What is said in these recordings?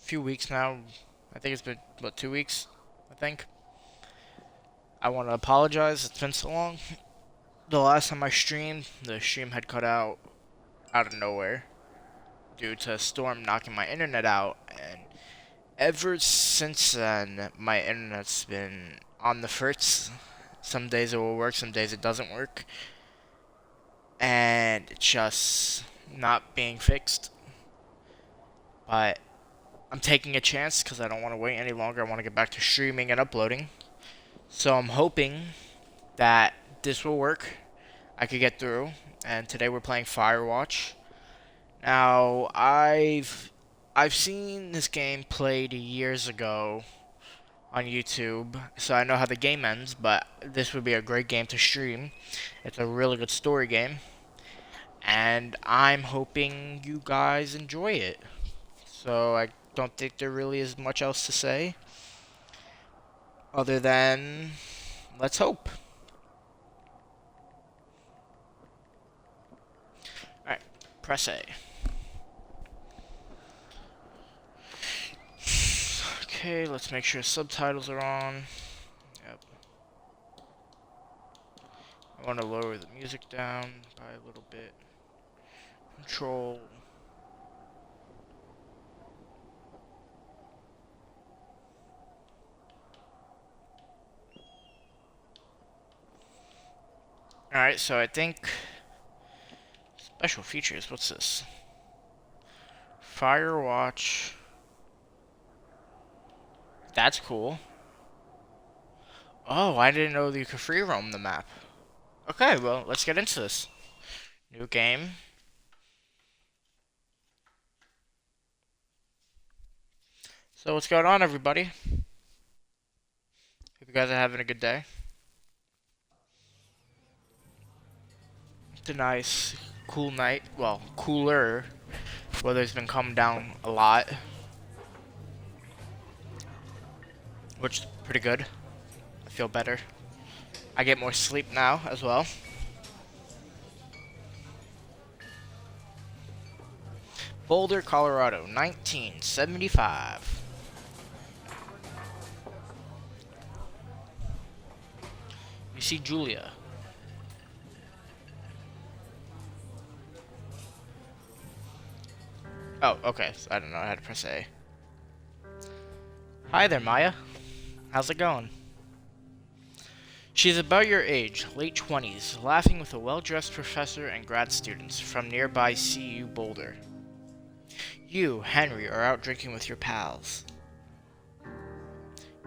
few weeks now. I think it's been, what, 2 weeks? I think. I want to apologize. It's been so long. The last time I streamed, the stream had cut out of nowhere due to a storm knocking my internet out. And ever since then, my internet's been on the fritz. Some days it will work, some days it doesn't work. And it's just not being fixed. But I'm taking a chance because I don't want to wait any longer. I want to get back to streaming and uploading. So I'm hoping that this will work. I could get through. And today we're playing Firewatch. Now I've seen this game played years ago on YouTube, so I know how the game ends, but this would be a great game to stream. It's a really good story game. And I'm hoping you guys enjoy it. So I don't think there really is much else to say. Other than, let's hope. Alright, press A. Okay, let's make sure subtitles are on. Yep. I want to lower the music down by a little bit. Control. Alright, so I think special features, what's this? Firewatch. That's cool. Oh, I didn't know that you could free roam the map. Okay, well, let's get into this. New game. So what's going on, everybody? Hope you guys are having a good day. It's a nice, cool night. Well, cooler. Weather's been coming down a lot, which is pretty good. I feel better. I get more sleep now as well. Boulder, Colorado, 1975. You see Julia. Oh, okay. So I don't know how to press A. Hi there, Maya. How's it going? She's about your age, late 20s, laughing with a well-dressed professor and grad students from nearby CU Boulder. You, Henry, are out drinking with your pals.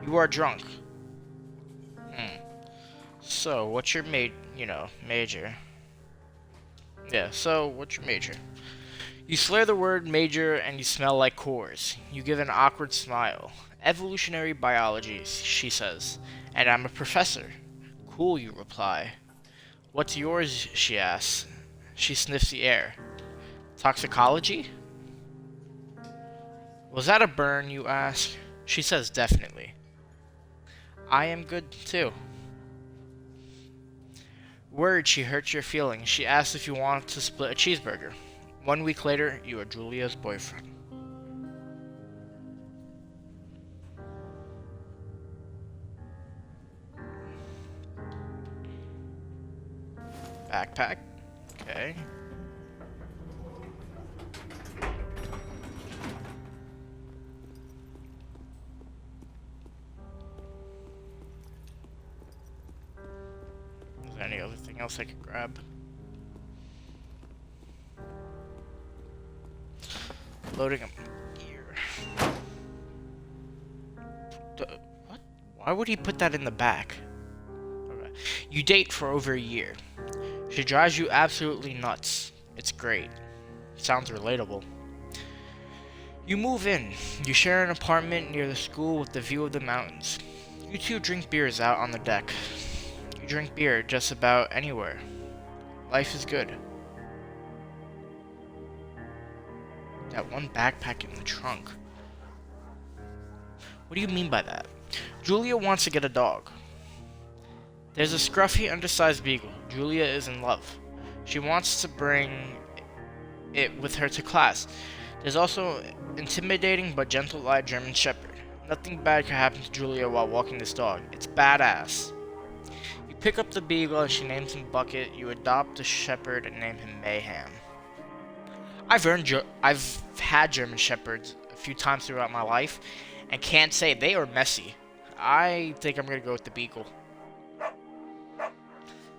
You are drunk. So, what's your major? Yeah, so, what's your major? You slur the word major and you smell like Coors. You give an awkward smile. Evolutionary biology, she says. And I'm a professor. Cool, you reply. What's yours, she asks. She sniffs the air. Toxicology? Was that a burn, you ask? She says definitely. I am good, too. Word, she hurts your feelings. She asks if you want to split a cheeseburger. 1 week later, you are Julia's boyfriend. Backpack. Okay. Is there any other thing else I could grab? Loading up gear. What? Why would he put that in the back? Okay. You date for over a year. She drives you absolutely nuts. It's great. Sounds relatable. You move in. You share an apartment near the school with the view of the mountains. You two drink beers out on the deck. You drink beer just about anywhere. Life is good. That one backpack in the trunk. What do you mean by that? Julia wants to get a dog. There's a scruffy, undersized beagle. Julia is in love. She wants to bring it with her to class. There's also intimidating but gentle-eyed German Shepherd. Nothing bad can happen to Julia while walking this dog. It's badass. You pick up the beagle and she names him Bucket. You adopt the shepherd and name him Mayhem. I've had German Shepherds a few times throughout my life and can't say they are messy. I think I'm gonna go with the beagle.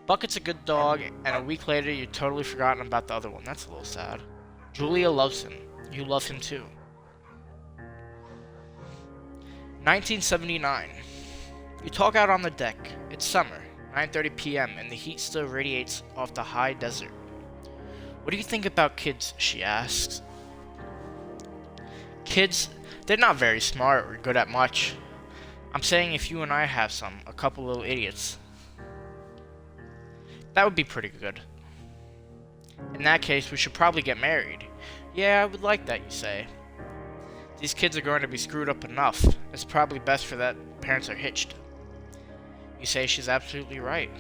Bucket's a good dog, and a week later you've totally forgotten about the other one. That's a little sad. Julia loves him. You love him too. 1979. You talk out on the deck. It's summer, 9:30 p.m., and the heat still radiates off the high desert. What do you think about kids? She asks. Kids, they're not very smart or good at much. I'm saying if you and I have some, a couple little idiots. That would be pretty good. In that case, we should probably get married. Yeah, I would like that, you say. These kids are going to be screwed up enough. It's probably best for that parents are hitched. You say she's absolutely right.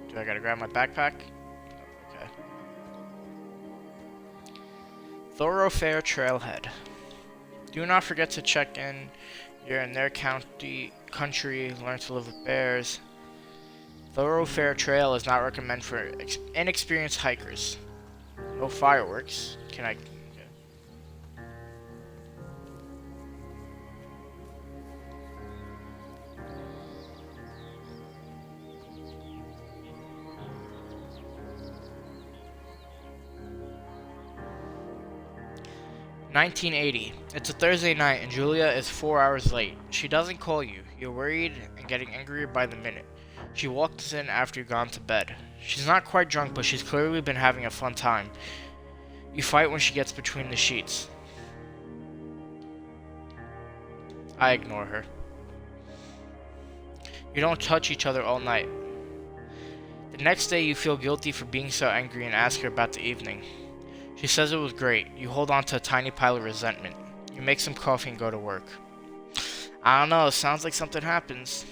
Do I gotta grab my backpack? Okay. Thoroughfare Trailhead. Do not forget to check in. You're in their country, learn to live with bears. Thoroughfare Trail is not recommended for inexperienced hikers. No fireworks. Can I... Okay. 1980. It's a Thursday night and Julia is 4 hours late. She doesn't call you. You're worried and getting angrier by the minute. She walks in after you've gone to bed. She's not quite drunk, but she's clearly been having a fun time. You fight when she gets between the sheets. I ignore her. You don't touch each other all night. The next day you feel guilty for being so angry and ask her about the evening. She says it was great. You hold on to a tiny pile of resentment. You make some coffee and go to work. I don't know, sounds like something happens.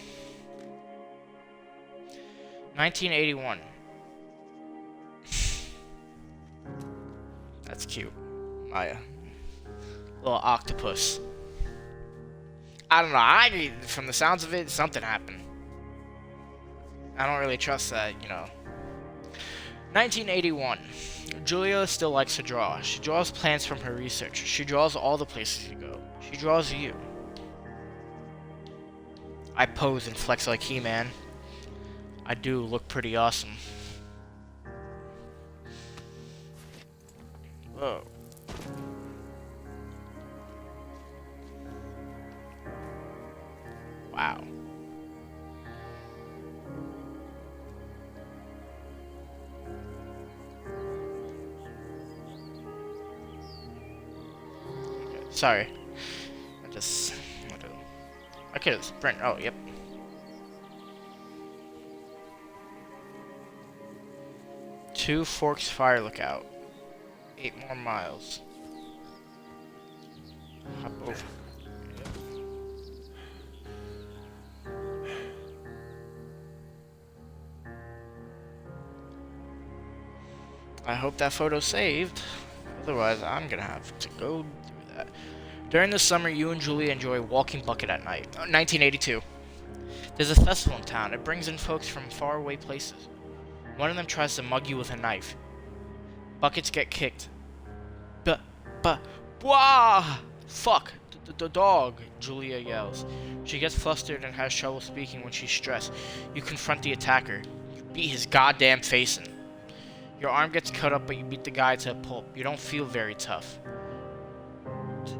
1981. That's cute. Maya. Little octopus. I don't know, from the sounds of it, something happened. I don't really trust that, you know. 1981. Julia still likes to draw. She draws plans from her research. She draws all the places you go. She draws you. I pose and flex like He-Man. I do look pretty awesome. Whoa. Wow. Sorry. Okay, sprint. Oh, yep. Two Forks Fire Lookout. 8 more miles. Hop over. I hope that photo's saved. Otherwise, I'm gonna have to go through that. During the summer, you and Julia enjoy walking Bucket at night. 1982. There's a festival in town. It brings in folks from faraway places. One of them tries to mug you with a knife. Buckets get kicked. Wah! Fuck! The dog, Julia yells. She gets flustered and has trouble speaking when she's stressed. You confront the attacker. You beat his goddamn face in. Your arm gets cut up, but you beat the guy to a pulp. You don't feel very tough.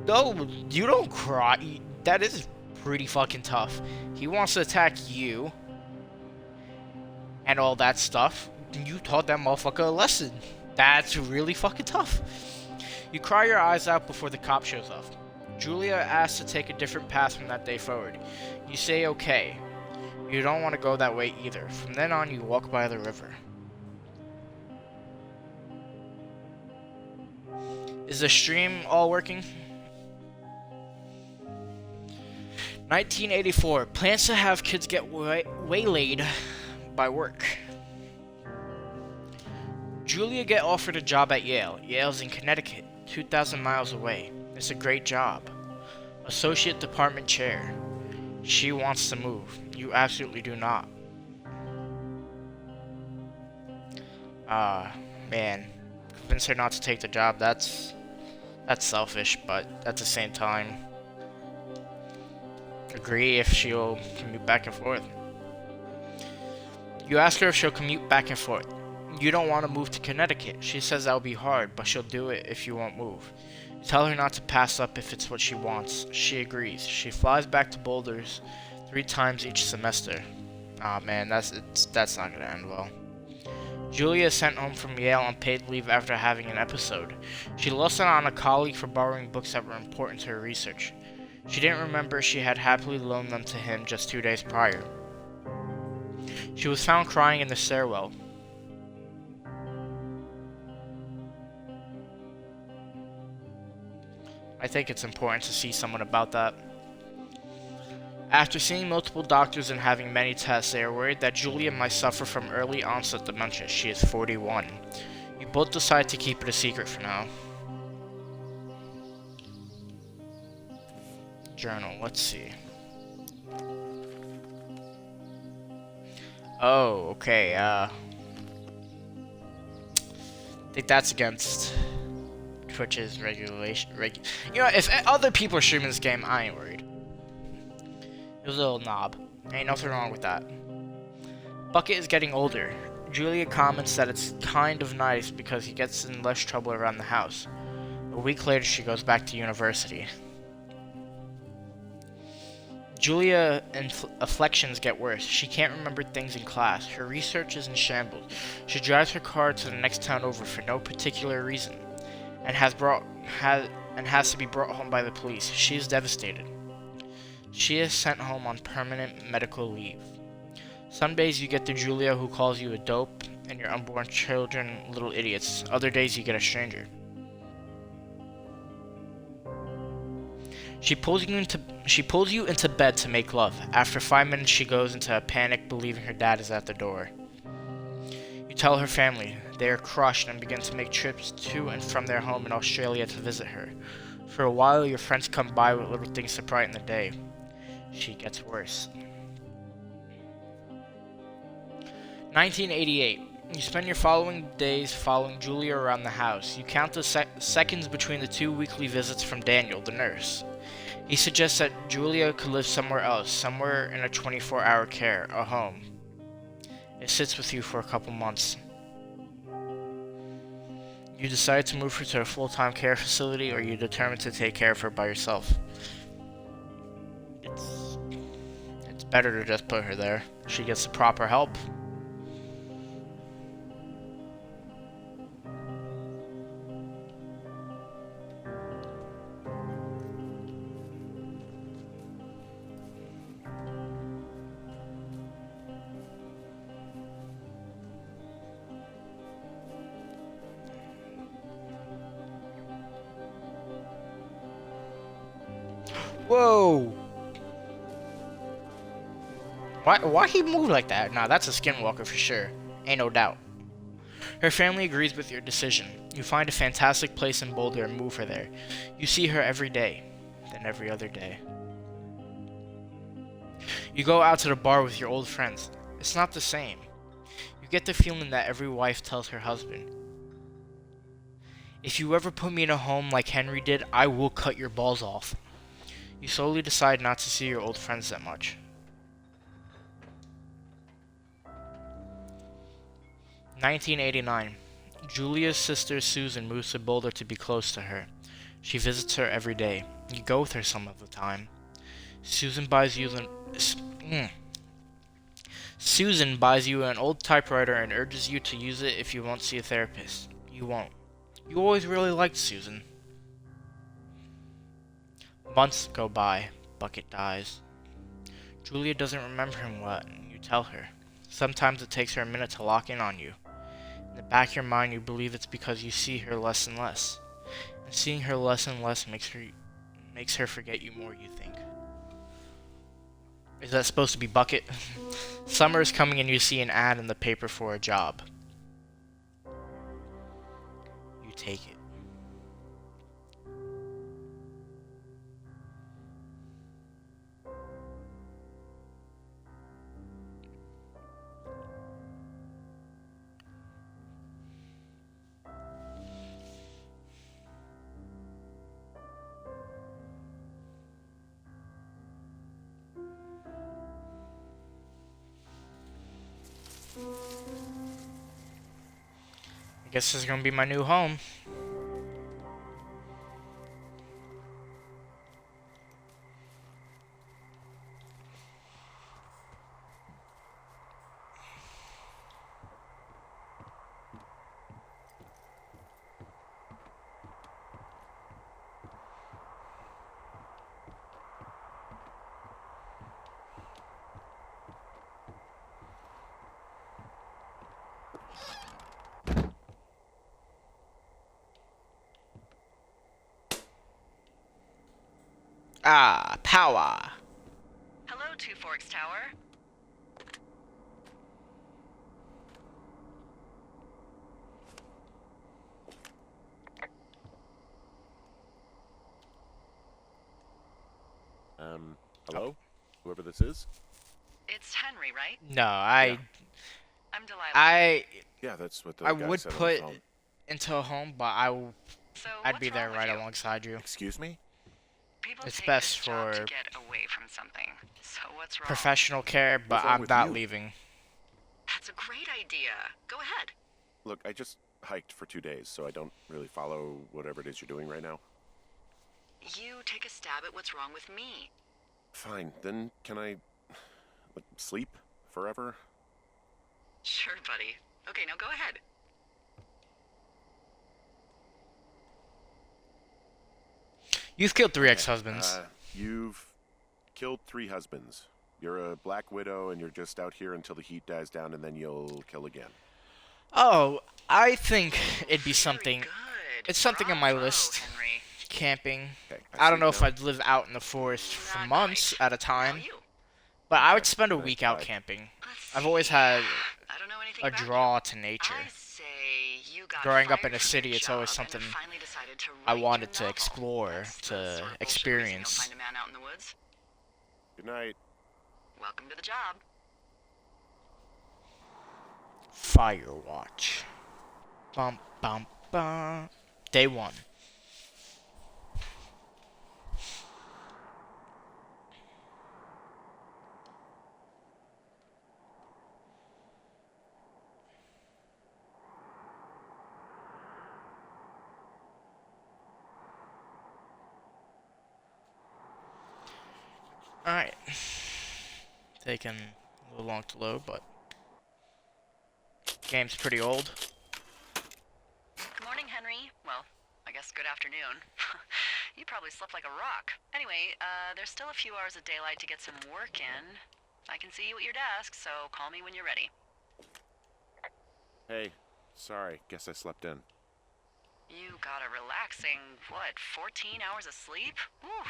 No, you don't cry. That is pretty fucking tough. He wants to attack you. And all that stuff. You taught that motherfucker a lesson. That's really fucking tough. You cry your eyes out before the cop shows up. Julia asks to take a different path from that day forward. You say okay. You don't want to go that way either. From then on, you walk by the river. Is the stream all working? 1984. Plans to have kids get waylaid by work. Julia get offered a job at Yale. Yale's in Connecticut, 2,000 miles away. It's a great job. Associate department chair. She wants to move. You absolutely do not. Man. Convince her not to take the job. That's selfish, but at the same time, agree if she'll commute back and forth. You ask her if she'll commute back and forth. You don't want to move to Connecticut. She says that'll be hard, but she'll do it if you won't move. Tell her not to pass up if it's what she wants. She agrees. She flies back to Boulders 3 times each semester. Aw, man, that's not gonna end well. Julia is sent home from Yale on paid leave after having an episode. She lost it on a colleague for borrowing books that were important to her research. She didn't remember she had happily loaned them to him just 2 days prior. She was found crying in the stairwell. I think it's important to see someone about that. After seeing multiple doctors and having many tests, they are worried that Julia might suffer from early onset dementia. She is 41. You both decide to keep it a secret for now. Journal, let's see. Oh, okay, I think that's against Twitch's regulation. You know, if other people are streaming this game, I ain't worried. It was a little knob. Ain't nothing wrong with that. Bucket is getting older. Julia comments that it's kind of nice because he gets in less trouble around the house. A week later, she goes back to university. Julia afflictions get worse. She can't remember things in class. Her research is in shambles. She drives her car to the next town over for no particular reason, and has to be brought home by the police. She is devastated. She is sent home on permanent medical leave. Some days you get the Julia who calls you a dope and your unborn children little idiots. Other days you get a stranger. She pulls you into bed to make love. After 5 minutes she goes into a panic, believing her dad is at the door. You tell her family. They are crushed and begin to make trips to and from their home in Australia to visit her. For a while your friends come by with little things to brighten the day. She gets worse. 1988. You spend your following days following Julia around the house. You count the seconds between the 2 weekly visits from Daniel, the nurse. He suggests that Julia could live somewhere else, somewhere in a 24-hour care, a home. It sits with you for a couple months. You decide to move her to a full-time care facility, or you determine to take care of her by yourself. It's better to just put her there. She gets the proper help. Whoa! Why he move like that? Nah, that's a skinwalker for sure. Ain't no doubt. Her family agrees with your decision. You find a fantastic place in Boulder and move her there. You see her every day, then every other day. You go out to the bar with your old friends. It's not the same. You get the feeling that every wife tells her husband, "If you ever put me in a home like Henry did, I will cut your balls off." You slowly decide not to see your old friends that much. 1989. Julia's sister Susan moves to Boulder to be close to her. She visits her every day. You go with her some of the time. Susan buys you an old typewriter and urges you to use it if you won't see a therapist. You won't. You always really liked Susan. Months go by. Bucket dies. Julia doesn't remember him well, and you tell her. Sometimes it takes her a minute to lock in on you. In the back of your mind, you believe it's because you see her less and less. And seeing her less and less makes her forget you more, you think. Is that supposed to be Bucket? Summer is coming and you see an ad in the paper for a job. take it. I guess this is gonna be my new home. Ah, power. Hello, Two Forks Tower. Hello? Whoever this is? It's Henry, right? No, Yeah. I'm Delilah. Yeah, that's what the I guy would said on put the phone. into a home, but So I'd what's be there wrong with right you? alongside you. Excuse me? People It's take best this job to for get away from something. So what's wrong? Professional care, but What's wrong I'm with not you? leaving. That's a great idea. Go ahead. Look, I just hiked for 2 days, so I don't really follow whatever it is you're doing right now. You take a stab at what's wrong with me. Fine, then can I sleep forever? Sure, buddy. Okay, now go ahead. You've killed 3 Okay, ex-husbands. You've killed 3 husbands. You're a black widow and you're just out here until the heat dies down and then you'll kill again. Oh, I think it'd be Very something. Good. It's something on my Bravo, list. Henry. Camping. Okay, I don't see. know if Now- I'd live out in the forest for Not months quite. at a time, Now you. but I would Okay, spend a good night, week out bye. camping. Let's I've always see. had I don't know anything a about you. draw to nature. I say you got Growing up fired in a from city, your it's always job and something finally decided to I write wanted your to novel. explore, That's the to sort of bullshit reason experience. You'll find a man out in the woods. Good night. Welcome to the job. Firewatch. Bum bum bum. Day 1. Alright. Taking a little long to load, but game's pretty old. Good morning, Henry. Well, I guess good afternoon. You probably slept like a rock. Anyway, there's still a few hours of daylight to get some work in. I can see you at your desk, so call me when you're ready. Hey, sorry, guess I slept in. You got a relaxing, what, 14 hours of sleep? Whew,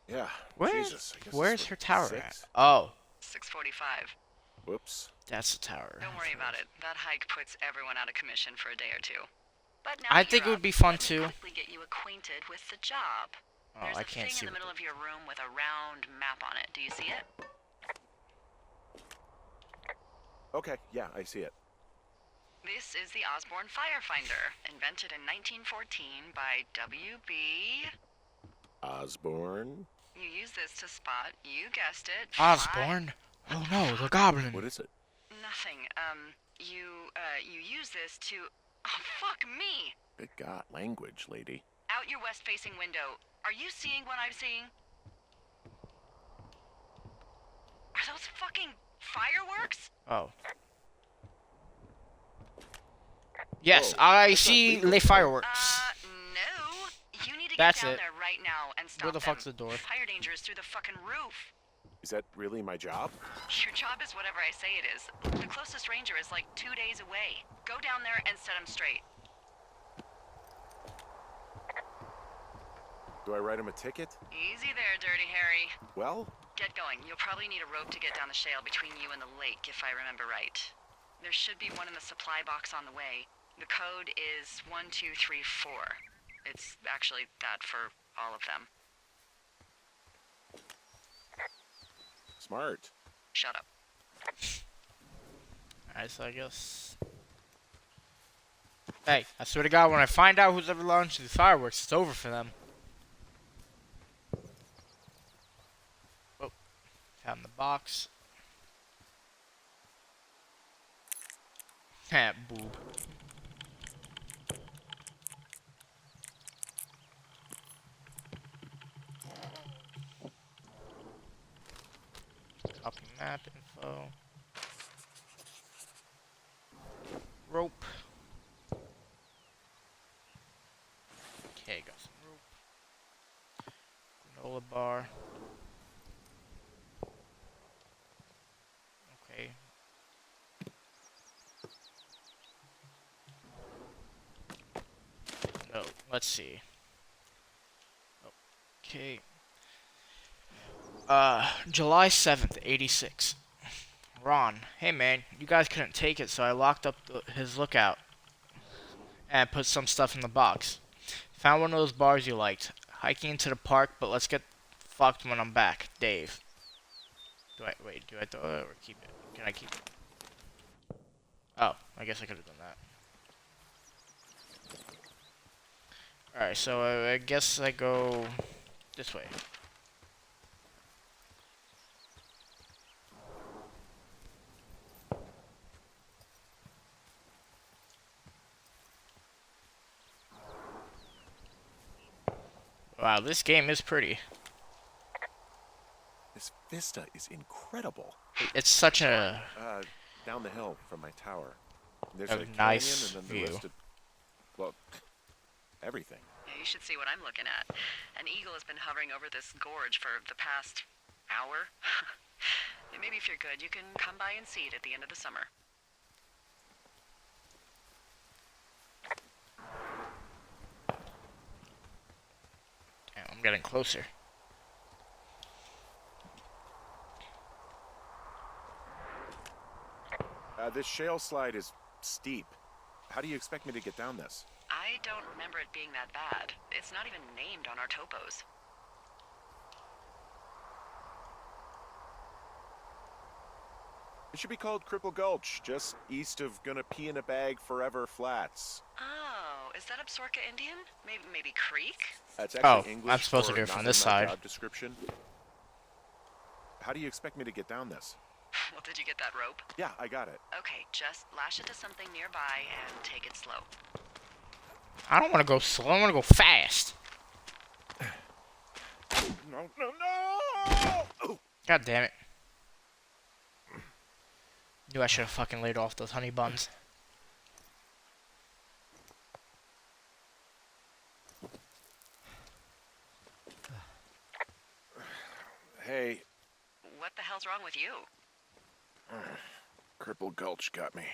Yeah, Where's Jesus. I guess where's it's her what, tower 6? at? Oh, 6:45. Whoops. that's the tower. Don't worry about it. That hike puts everyone out of commission for a day or two. But now I that think it you're would be up, fun let me too. quickly get you acquainted with the job. Oh, There's I a can't thing see in the what middle of your room with a round map on it. Do you see it? Okay, yeah, I see it. This is the Osborne Firefinder, invented in 1914 by W.B. Osborne? You use this to spot, you guessed it, Osborne? Oh no, the goblin. What is it? Nothing. You use this to... Oh, fuck me! Good God, language, lady. Out your west-facing window. Are you seeing what I'm seeing? Are those fucking fireworks? Oh. Yes, Whoa, I that's not see legal. the fireworks. No. You need to That's get down it. there right now and stop Where the them. fuck's the door? Fire danger is through the fucking roof. Is that really my job? Your job is whatever I say it is. The closest ranger is like 2 days away. Go down there and set him straight. Do I write him a ticket? Easy there, Dirty Harry. Well, Get going. You'll probably need a rope to get down the shale between you and the lake, if I remember right. There should be one in the supply box on the way. The code is 1234. It's actually that for all of them. Smart. Shut up. Alright, so I guess. Hey, I swear to God, when I find out who's ever launched these fireworks, it's over for them. Oh, found the box. Heh, boob. Copy map info. Rope. Okay, got some rope. Granola bar. Okay. No, let's see. Okay. July 7th, 86. Ron, hey man, you guys couldn't take it, so I locked up his lookout and put some stuff in the box. Found one of those bars you liked. Hiking into the park, but let's get fucked when I'm back. Dave. Do I throw it or keep it? Can I keep it? Oh, I guess I could have done that. Alright, so I guess I go this way. Wow, this game is pretty. This vista is incredible. It's such a Down the hill from my tower. There's A a nice canyon and then view. the rest of, well, everything. Yeah, you should see what I'm looking at. An eagle has been hovering over this gorge for the past hour. And maybe if you're good, you can come by and see it at the end of the summer. Damn, I'm getting closer. This shale slide is steep. How do you expect me to get down this? I don't remember it being that bad. It's not even named on our topos. It should be called Cripple Gulch, just east of Gonna Pee in a Bag Forever Flats. Oh, is that Absorka Indian? Maybe Creek? That's Oh, actually English I'm supposed to for do it not from in this my side. job description. How do you expect me to get down this? Well, did you get that rope? Yeah, I got it. Okay, just lash it to something nearby and take it slow. I don't want to go slow. I want to go fast. No, no, no! Oh. God damn it. Knew I should have fucking laid off those honey buns. Hey, What the hell's wrong with you? Cripple Gulch got me.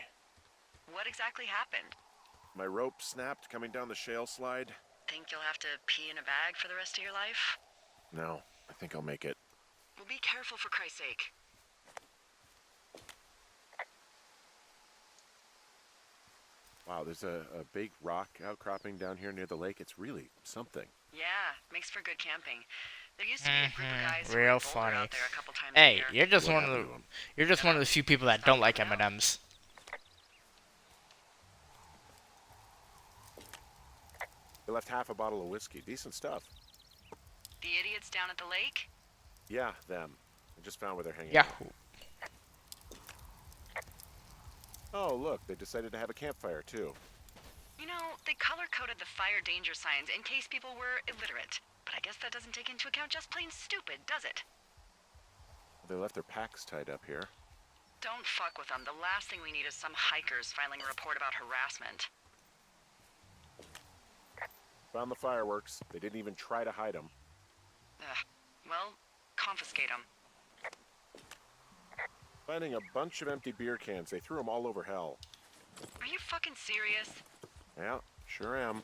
What exactly happened? My rope snapped coming down the shale slide. Think you'll have to pee in a bag for the rest of your life? No, I think I'll make it. Well, be careful for Christ's sake. Wow, there's a big rock outcropping down here near the lake. It's really something. Yeah, makes for good camping. There used to be a group of guys who Real would boulder funny. out there a couple times a Hey, year. you're just What one of happened the to 'em? you're just one of the few people that don't like M&Ms. They left half a bottle of whiskey. Decent stuff. The idiots down at the lake? Yeah, them. I just found where they're hanging out. Yahoo. Oh, look, they decided to have a campfire, too. You know, they color-coded the fire danger signs in case people were illiterate. But I guess that doesn't take into account just plain stupid, does it? They left their packs tied up here. Don't fuck with them. The last thing we need is some hikers filing a report about harassment. Found the fireworks. They didn't even try to hide them. Ugh. Well, confiscate them. Finding a bunch of empty beer cans. They threw them all over hell. Are you fucking serious? Yeah, sure am.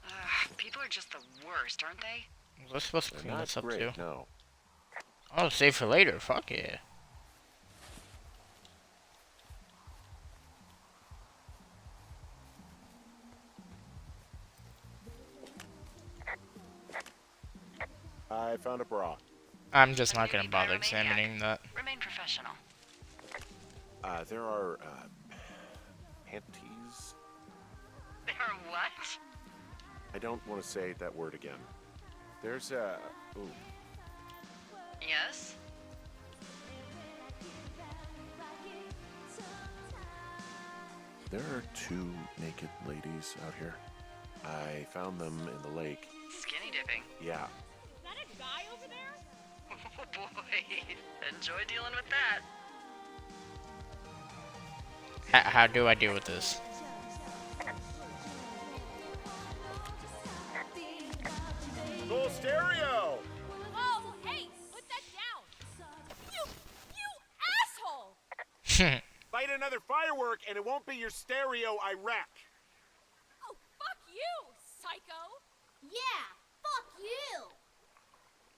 Ugh, people are just the worst, aren't they? We're supposed to They're clean not this up great, too. no. Oh, save for later. Fuck yeah. I found a bra. I'm just A not gonna newbie bother pyromaniac. examining that. Remain professional. There are, panties? There are what? I don't want to say that word again. There's a... Ooh. Yes? There are two naked ladies out here. I found them in the lake. Skinny dipping. Yeah. Is that a guy over there? Oh boy. Enjoy dealing with that. How do I deal with this? Full stereo! Oh, hey, put that down. You asshole! Light another firework and it won't be your stereo I wreck. Oh, fuck you, psycho. Yeah, fuck you!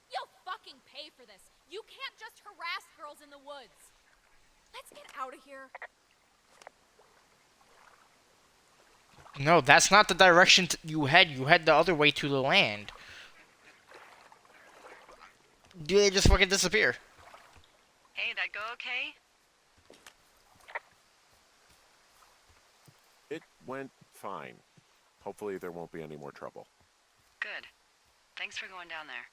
You'll fucking pay for this. You can't just harass girls in the woods. Let's get out of here. No, that's not the direction you head. You head the other way to the land. Do they just fucking disappear? Hey, that go okay? It went fine. Hopefully there won't be any more trouble. Good. Thanks for going down there.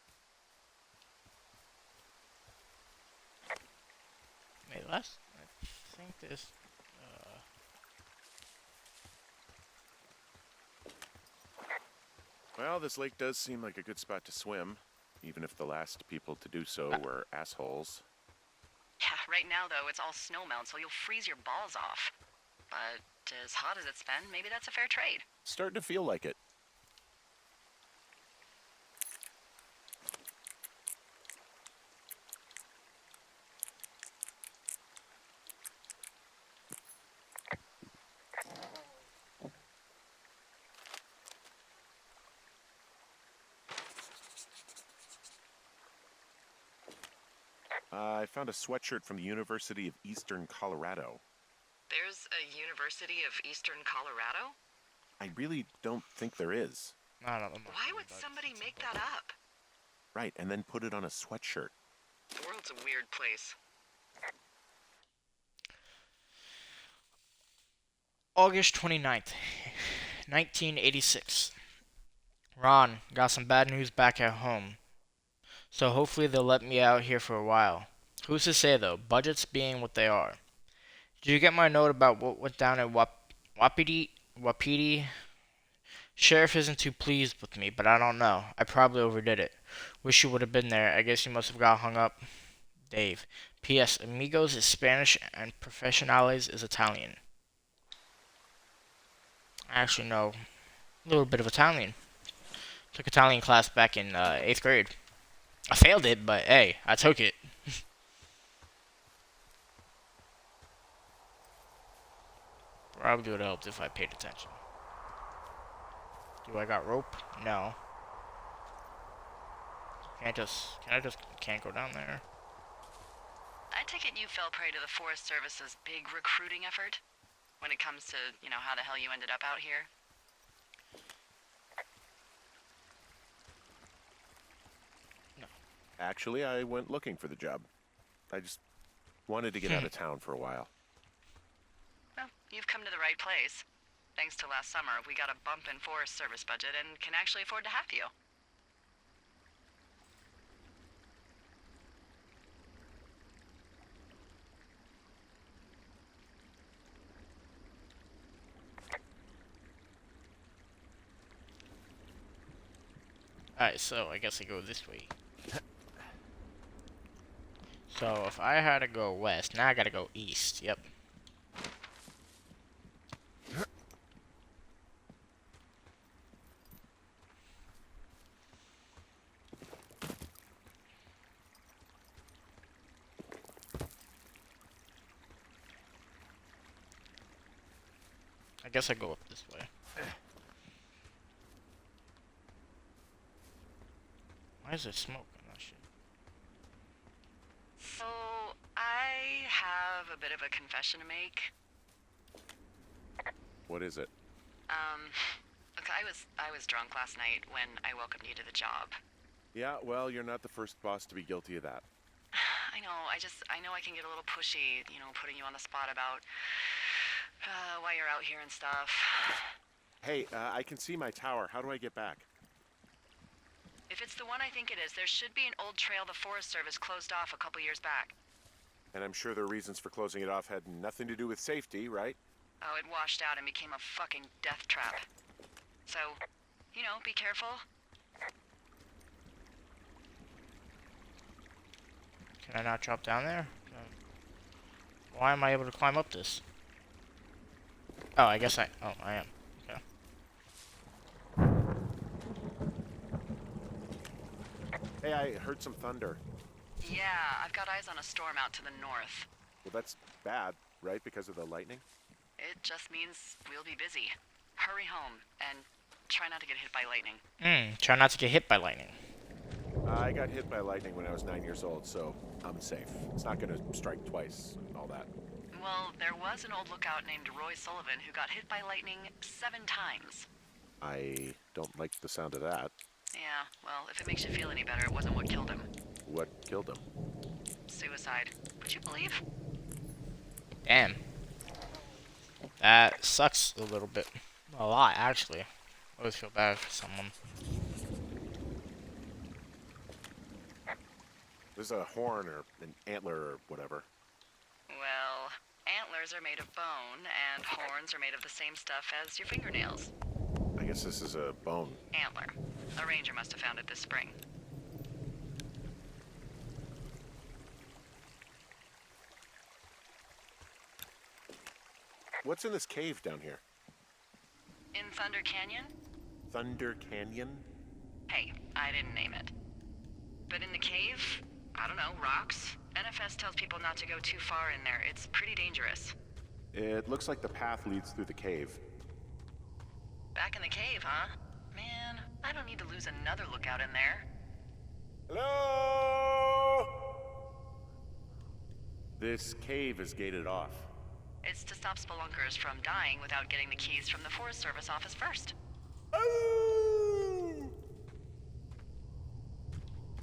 Wait, I think this. Well, this lake does seem like a good spot to swim, even if the last people to do so were assholes. Yeah, right now though, it's all snowmelt, so you'll freeze your balls off. But as hot as it's been, maybe that's a fair trade. Starting to feel like it. I found a sweatshirt from the University of Eastern Colorado. There's a University of Eastern Colorado? I really don't think there is. I don't know. Why would somebody make that up? Right, and then put it on a sweatshirt. The world's a weird place. August 29th, 1986. Ron, got some bad news back at home. So hopefully they'll let me out here for a while. Who's to say though, budgets being what they are. Did you get my note about what went down at Wapiti? Sheriff isn't too pleased with me, but I don't know. I probably overdid it. Wish you would have been there. I guess you must have got hung up. Dave. P.S. Amigos is Spanish and Profesionales is Italian. I actually know a little bit of Italian. Took Italian class back in 8th grade. I failed it, but hey, I took it. Probably would have helped if I paid attention. Do I got rope? No. Can't go down there. I take it you fell prey to the Forest Service's big recruiting effort? When it comes to, how the hell you ended up out here? Actually, I went looking for the job. I just wanted to get out of town for a while. Well, you've come to the right place. Thanks to last summer, we got a bump in Forest Service budget and can actually afford to have you. Alright, so I guess I go this way. So if I had to go west, now I gotta go east. Yep. I guess I go up this way. Why is there smoke on that shit? So, I have a bit of a confession to make. What is it? Look, I was drunk last night when I welcomed you to the job. Yeah, well, you're not the first boss to be guilty of that. I know, I know I can get a little pushy, putting you on the spot about why you're out here and stuff. Hey, I can see my tower. How do I get back? If it's the one I think it is, there should be an old trail the Forest Service closed off a couple years back. And I'm sure their reasons for closing it off had nothing to do with safety, right? Oh, it washed out and became a fucking death trap. So, be careful. Can I not drop down there? Why am I able to climb up this? Oh, I guess I am. Okay. Hey, I heard some thunder. Yeah, I've got eyes on a storm out to the north. Well, that's bad, right? Because of the lightning? It just means we'll be busy. Hurry home, and try not to get hit by lightning. Try not to get hit by lightning. I got hit by lightning when I was 9 years old, so I'm safe. It's not gonna strike twice and all that. Well, there was an old lookout named Roy Sullivan who got hit by lightning 7 times. I don't like the sound of that. Yeah, well, if it makes you feel any better, it wasn't what killed him. What killed him? Suicide. Would you believe? Damn. That sucks a little bit. A lot, actually. I always feel bad for someone. There's a horn or an antler or whatever. Well, antlers are made of bone, and horns are made of the same stuff as your fingernails. I guess this is a bone. Antler. A ranger must have found it this spring. What's in this cave down here? In Thunder Canyon? Thunder Canyon? Hey, I didn't name it. But in the cave, I don't know, rocks? NFS tells people not to go too far in there. It's pretty dangerous. It looks like the path leads through the cave. Back in the cave, huh? Man, I don't need to lose another lookout in there. Hello? This cave is gated off. It's to stop spelunkers from dying without getting the keys from the Forest Service office first.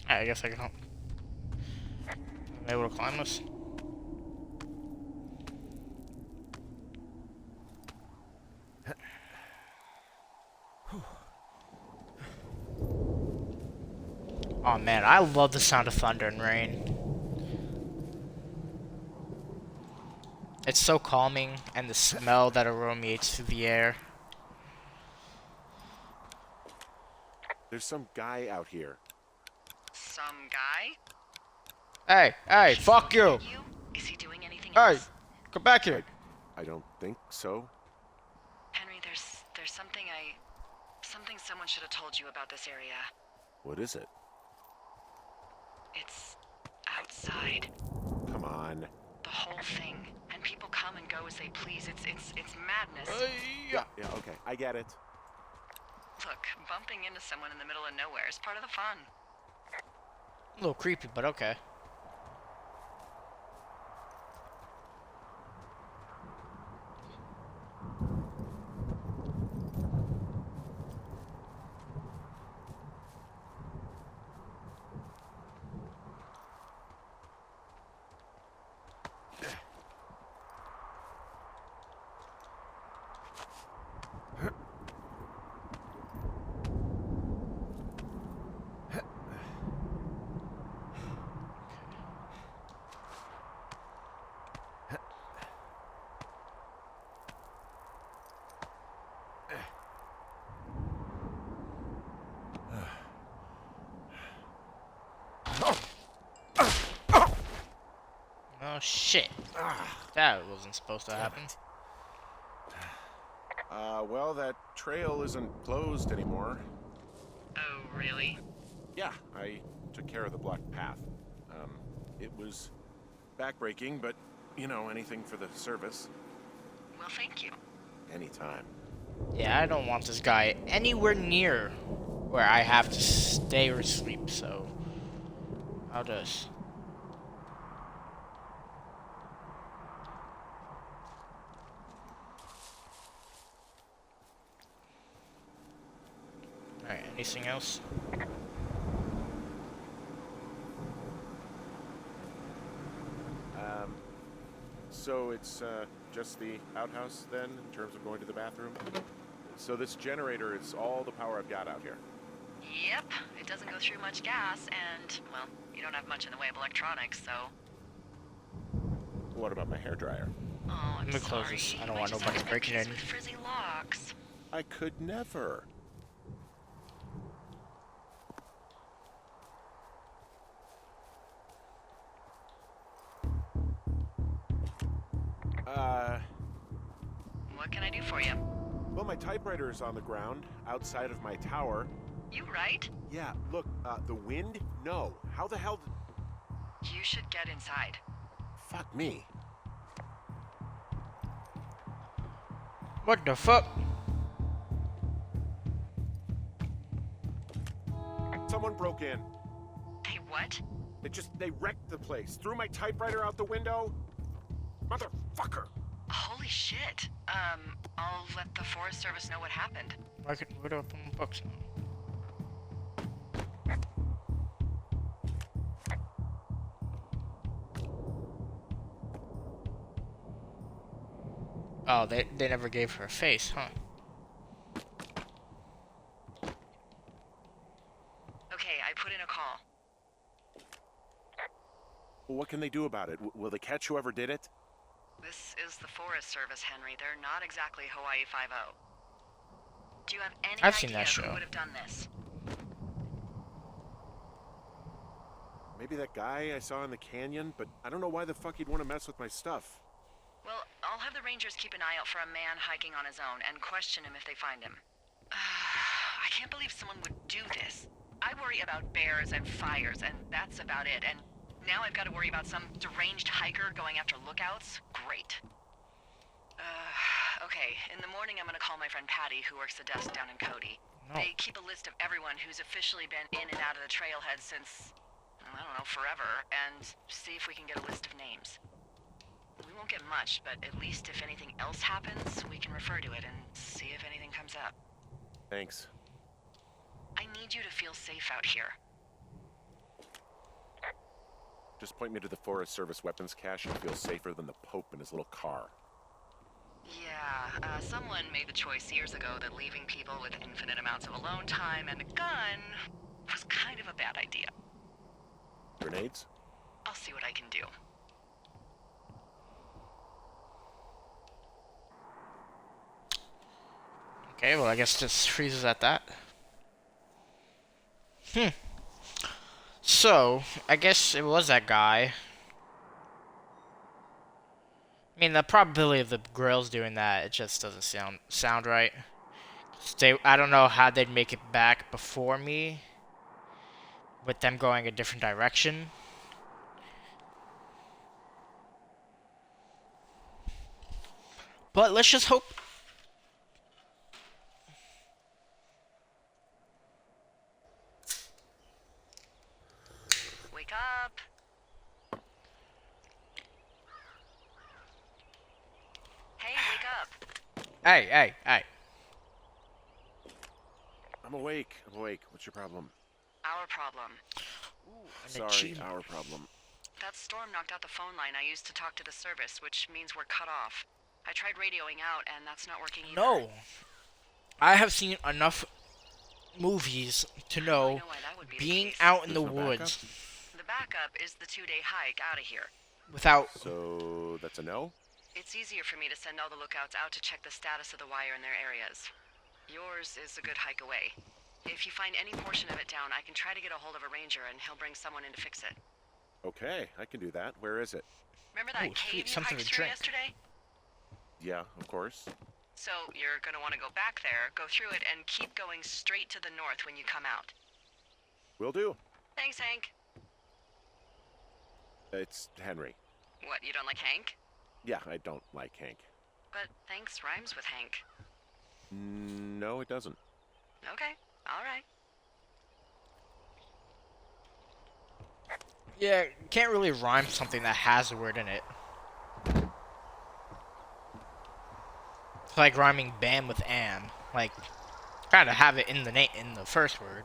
I guess I can help. Am I able to climb this? Oh man, I love the sound of thunder and rain. It's so calming, and the smell that aromates through the air. There's some guy out here. Some guy? Hey, fuck you! Is he doing anything Hey, else? come back here. I don't think so. Henry, there's something someone should have told you about this area. What is it? It's outside. Come on. The whole thing. And people come and go as they please. It's madness. Yeah, okay. I get it. Look, bumping into someone in the middle of nowhere is part of the fun. A little creepy, but okay. Oh shit. That wasn't supposed to happen. Well, that trail isn't closed anymore. Oh, really? Yeah, I took care of the blocked path. It was backbreaking, but, anything for the service. Well, thank you. Anytime. Yeah, I don't want this guy anywhere near where I have to stay or sleep, so... How does... Alright, anything else? So it's just the outhouse then, in terms of going to the bathroom? So this generator is all the power I've got out here. Yep, it doesn't go through much gas, and, well, you don't have much in the way of electronics, so... What about my hairdryer? Oh, I'm Let me close sorry. this. I You don't might want just nobody have to breaking empty in. this with frizzy locks. I could never. What can I do for you? Well, my typewriter is on the ground, outside of my tower. You right? Yeah, look, the wind? No. How the hell You should get inside. Fuck me. What the fuck? Someone broke in. Hey, what? They wrecked the place. Threw my typewriter out the window. Motherfucker. Holy shit. I'll let the Forest Service know what happened. I could put up on books now. Oh, they never gave her a face, huh? Okay, I put in a call. Well, what can they do about it? Will they catch whoever did it? This is the Forest Service, Henry. They're not exactly Hawaii Five-0. Do you have any I've seen idea that who show. would have done this? Maybe that guy I saw in the canyon, but I don't know why the fuck he'd want to mess with my stuff. Well, I'll have the Rangers keep an eye out for a man hiking on his own and question him if they find him. I can't believe someone would do this. I worry about bears and fires, and that's about it. And now I've got to worry about some deranged hiker going after lookouts? Great. Okay, in the morning I'm gonna call my friend Patty, who works the desk down in Cody. No. They keep a list of everyone who's officially been in and out of the trailhead since, I don't know, forever, and see if we can get a list of names. We won't get much, but at least if anything else happens, we can refer to it and see if anything comes up. Thanks. I need you to feel safe out here. Just point me to the Forest Service weapons cache and feel safer than the Pope in his little car. Yeah, someone made the choice years ago that leaving people with infinite amounts of alone time and a gun was kind of a bad idea. Grenades? I'll see what I can do. Okay, well, I guess this freezes at that. So, I guess it was that guy. I mean, the probability of the girls doing that, it just doesn't sound right. I don't know how they'd make it back before me, with them going a different direction. But let's just hope. Wake up! Hey, wake up! Hey. I'm awake. What's your problem? Our problem. An Sorry, achievement. our problem. That storm knocked out the phone line I used to talk to the service, which means we're cut off. I tried radioing out, and that's not working either. No. I have seen enough movies to I know know why that would be the being case. out in the There's no backup? woods The backup is the 2-day hike out of here. without. So, that's a no? It's easier for me to send all the lookouts out to check the status of the wire in their areas. Yours is a good hike away. If you find any portion of it down, I can try to get a hold of a ranger and he'll bring someone in to fix it. Okay, I can do that. Where is it? Remember that Ooh, sweet, cave you something hiked to through drink. yesterday? Yeah, of course. So you're gonna want to go back there, go through it, and keep going straight to the north when you come out. Will do. Thanks, Hank. It's Henry. What, you don't like Hank? Yeah, I don't like Hank. But thanks rhymes with Hank. No, it doesn't. Okay, alright. Yeah, you can't really rhyme something that has a word in it. It's like rhyming Bam with Am. Like, gotta have it in the name in the first word.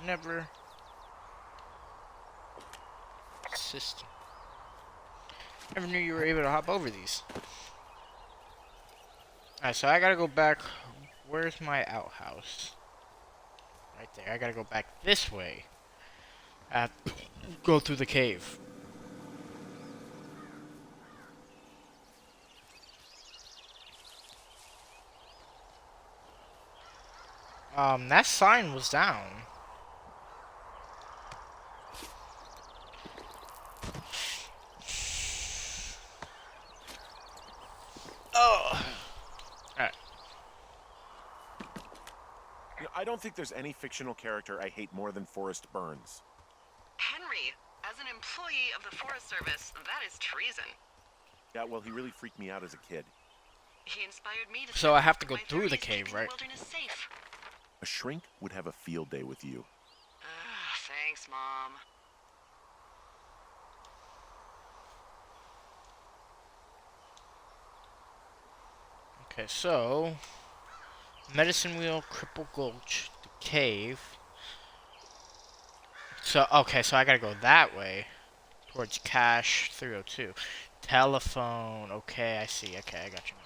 never... System. Never knew you were able to hop over these. Alright, so I gotta go back. Where's my outhouse? Right there. I gotta go back this way. Go through the cave. That sign was down. Oh. Alright. I don't think there's any fictional character I hate more than Forrest Burns. Henry, as an employee of the Forest Service, that is treason. Yeah, well, he really freaked me out as a kid. He inspired me to... So I have to go my through the 30s cave, keeping right? the wilderness safe. A shrink would have a field day with you. Thanks, Mom. Okay, so Medicine Wheel, Cripple Gulch, the cave. So okay, so I gotta go that way towards Cache 302. Telephone. Okay, I see. Okay, I got you now.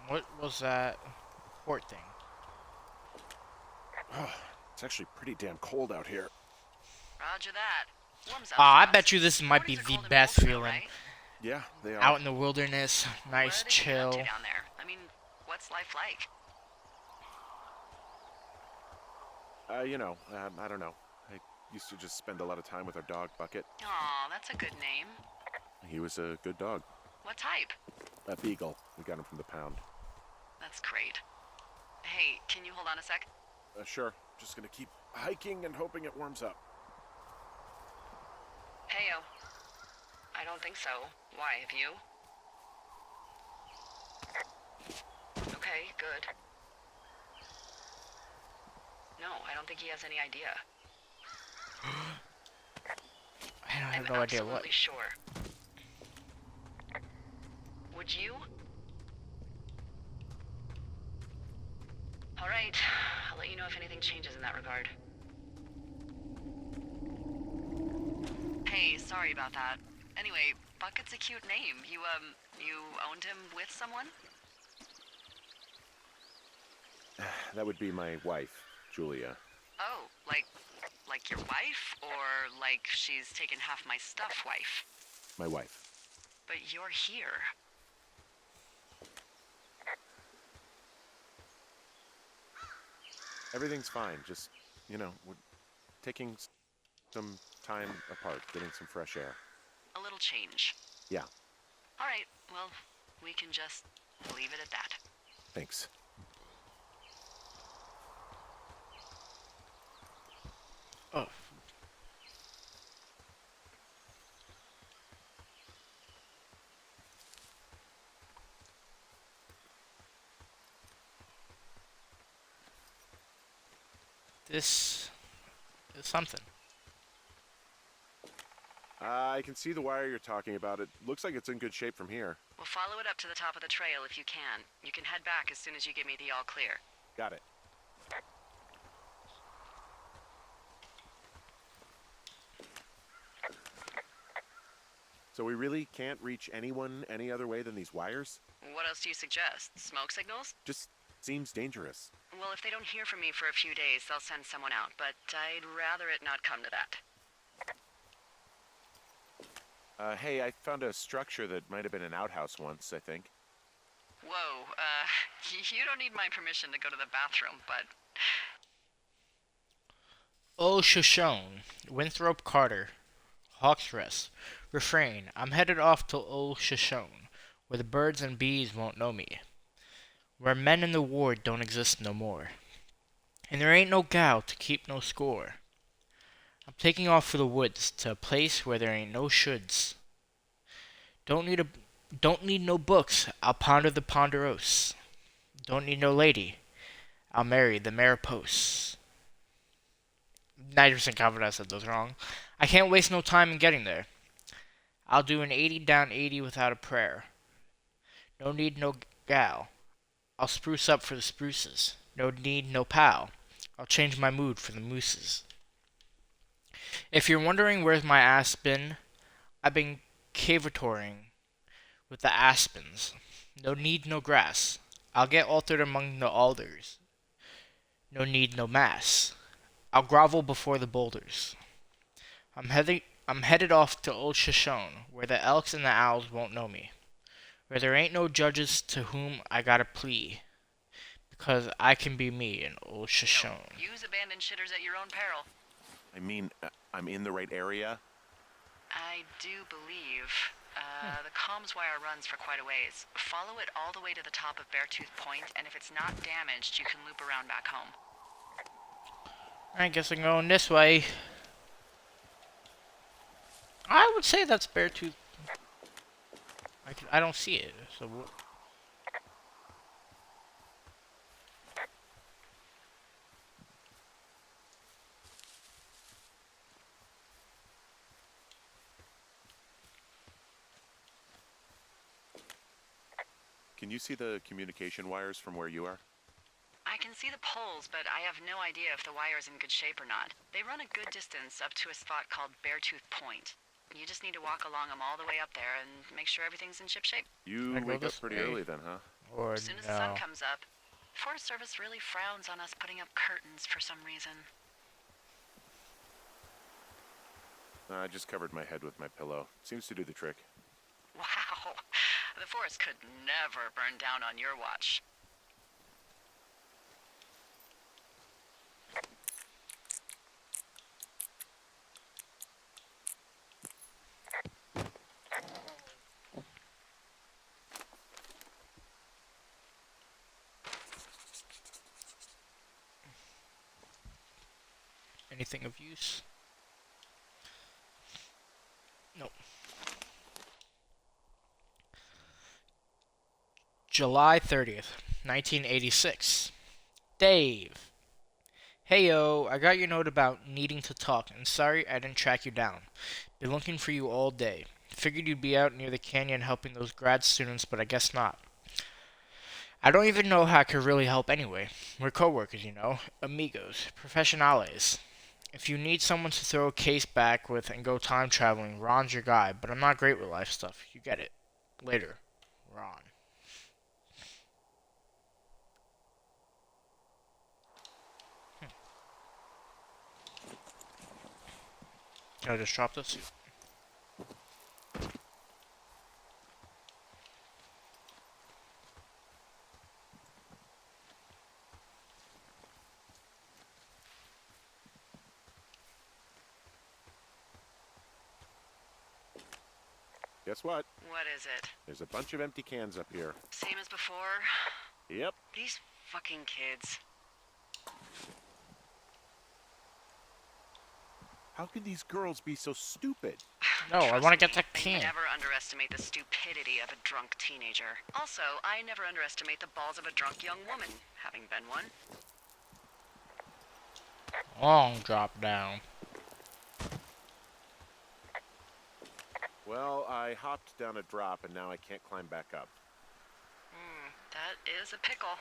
What was that port thing? It's actually pretty damn cold out here. Roger that. Warms up I fast. bet you this might be Mornings are the cold in best Wolfville, feeling. right? Yeah, they are. Out in the wilderness, What nice are they getting up chill. to down there? I mean, what's life like? I don't know. I used to just spend a lot of time with our dog, Bucket. Aw, that's a good name. He was a good dog. What type? A beagle. We got him from the pound. That's great. Hey, can you hold on a sec? Sure. Just gonna keep hiking and hoping it warms up. Heyo. I don't think so. Why, have you? Okay, good. No, I don't think he has any idea. I have I'm no idea what. absolutely sure. Would you? All right. I'll let you know if anything changes in that regard. Hey, sorry about that. Anyway, Bucket's a cute name. You owned him with someone? That would be my wife, Julia. Oh, like your wife? Or like she's taken half my stuff wife? My wife. But you're here. Everything's fine. Just, we're taking some time apart, getting some fresh air. A little change. Yeah, All right, well, we can just leave it at that. thanks. Oh. This is something. I can see the wire you're talking about. It looks like it's in good shape from here. We'll follow it up to the top of the trail if you can. You can head back as soon as you give me the all clear. Got it. So we really can't reach anyone any other way than these wires? What else do you suggest? Smoke signals? Just seems dangerous. Well, if they don't hear from me for a few days, they'll send someone out, but I'd rather it not come to that. Hey, I found a structure that might have been an outhouse once, I think. Whoa, you don't need my permission to go to the bathroom, but... Oh, Shoshone, Winthrop Carter, Hawk's Rest. Refrain, I'm headed off to Old Shoshone, where the birds and bees won't know me. Where men in the ward don't exist no more. And there ain't no gal to keep no score. I'm taking off for the woods, to a place where there ain't no shoulds. Don't need no books, I'll ponder the ponderos. Don't need no lady, I'll marry the Mariposa. 90% confident I said those wrong. I can't waste no time in getting there. I'll do an 80 down 80 without a prayer. No need, no gal. I'll spruce up for the spruces. No need, no pal. I'll change my mood for the mooses. If you're wondering where's my ass been, I've been cavatoring with the aspens. No need, no grass. I'll get altered among the alders. No need, no mass. I'll grovel before the boulders. I'm headed off to Old Shoshone, where the elks and the owls won't know me. Where there ain't no judges to whom I gotta plea. Because I can be me in Old Shoshone. Use abandoned shitters at your own peril. I mean, I'm in the right area. I do believe. The comms wire runs for quite a ways. Follow it all the way to the top of Beartooth Point, and if it's not damaged, you can loop around back home. I guess I'm going this way. I would say that's Beartooth. I don't see it, so what? Can you see the communication wires from where you are? I can see the poles, but I have no idea if the wire's in good shape or not. They run a good distance up to a spot called Beartooth Point. You just need to walk along them all the way up there and make sure everything's in ship shape. You I go wake up this pretty way. early then, huh? Or As soon as the sun no. comes up, Forest Service really frowns on us putting up curtains for some reason. I just covered my head with my pillow. Seems to do the trick. Wow. The forest could never burn down on your watch. Anything of use? Nope. July 30th, 1986. Dave. Heyo, I got your note about needing to talk, and sorry I didn't track you down. Been looking for you all day. Figured you'd be out near the canyon helping those grad students, but I guess not. I don't even know how I could really help anyway. We're coworkers, you know, amigos, professionales. If you need someone to throw a case back with and go time traveling, Ron's your guy, but I'm not great with life stuff. You get it. Later, Ron. Can I just drop this? Guess what? What is it? There's a bunch of empty cans up here. Same as before? Yep. These fucking kids. How can these girls be so stupid? No, I Trust want to get me, that I can. never underestimate the stupidity of a drunk teenager. Also, I never underestimate the balls of a drunk young woman, having been one. Long drop down. Well, I hopped down a drop and now I can't climb back up. That is a pickle.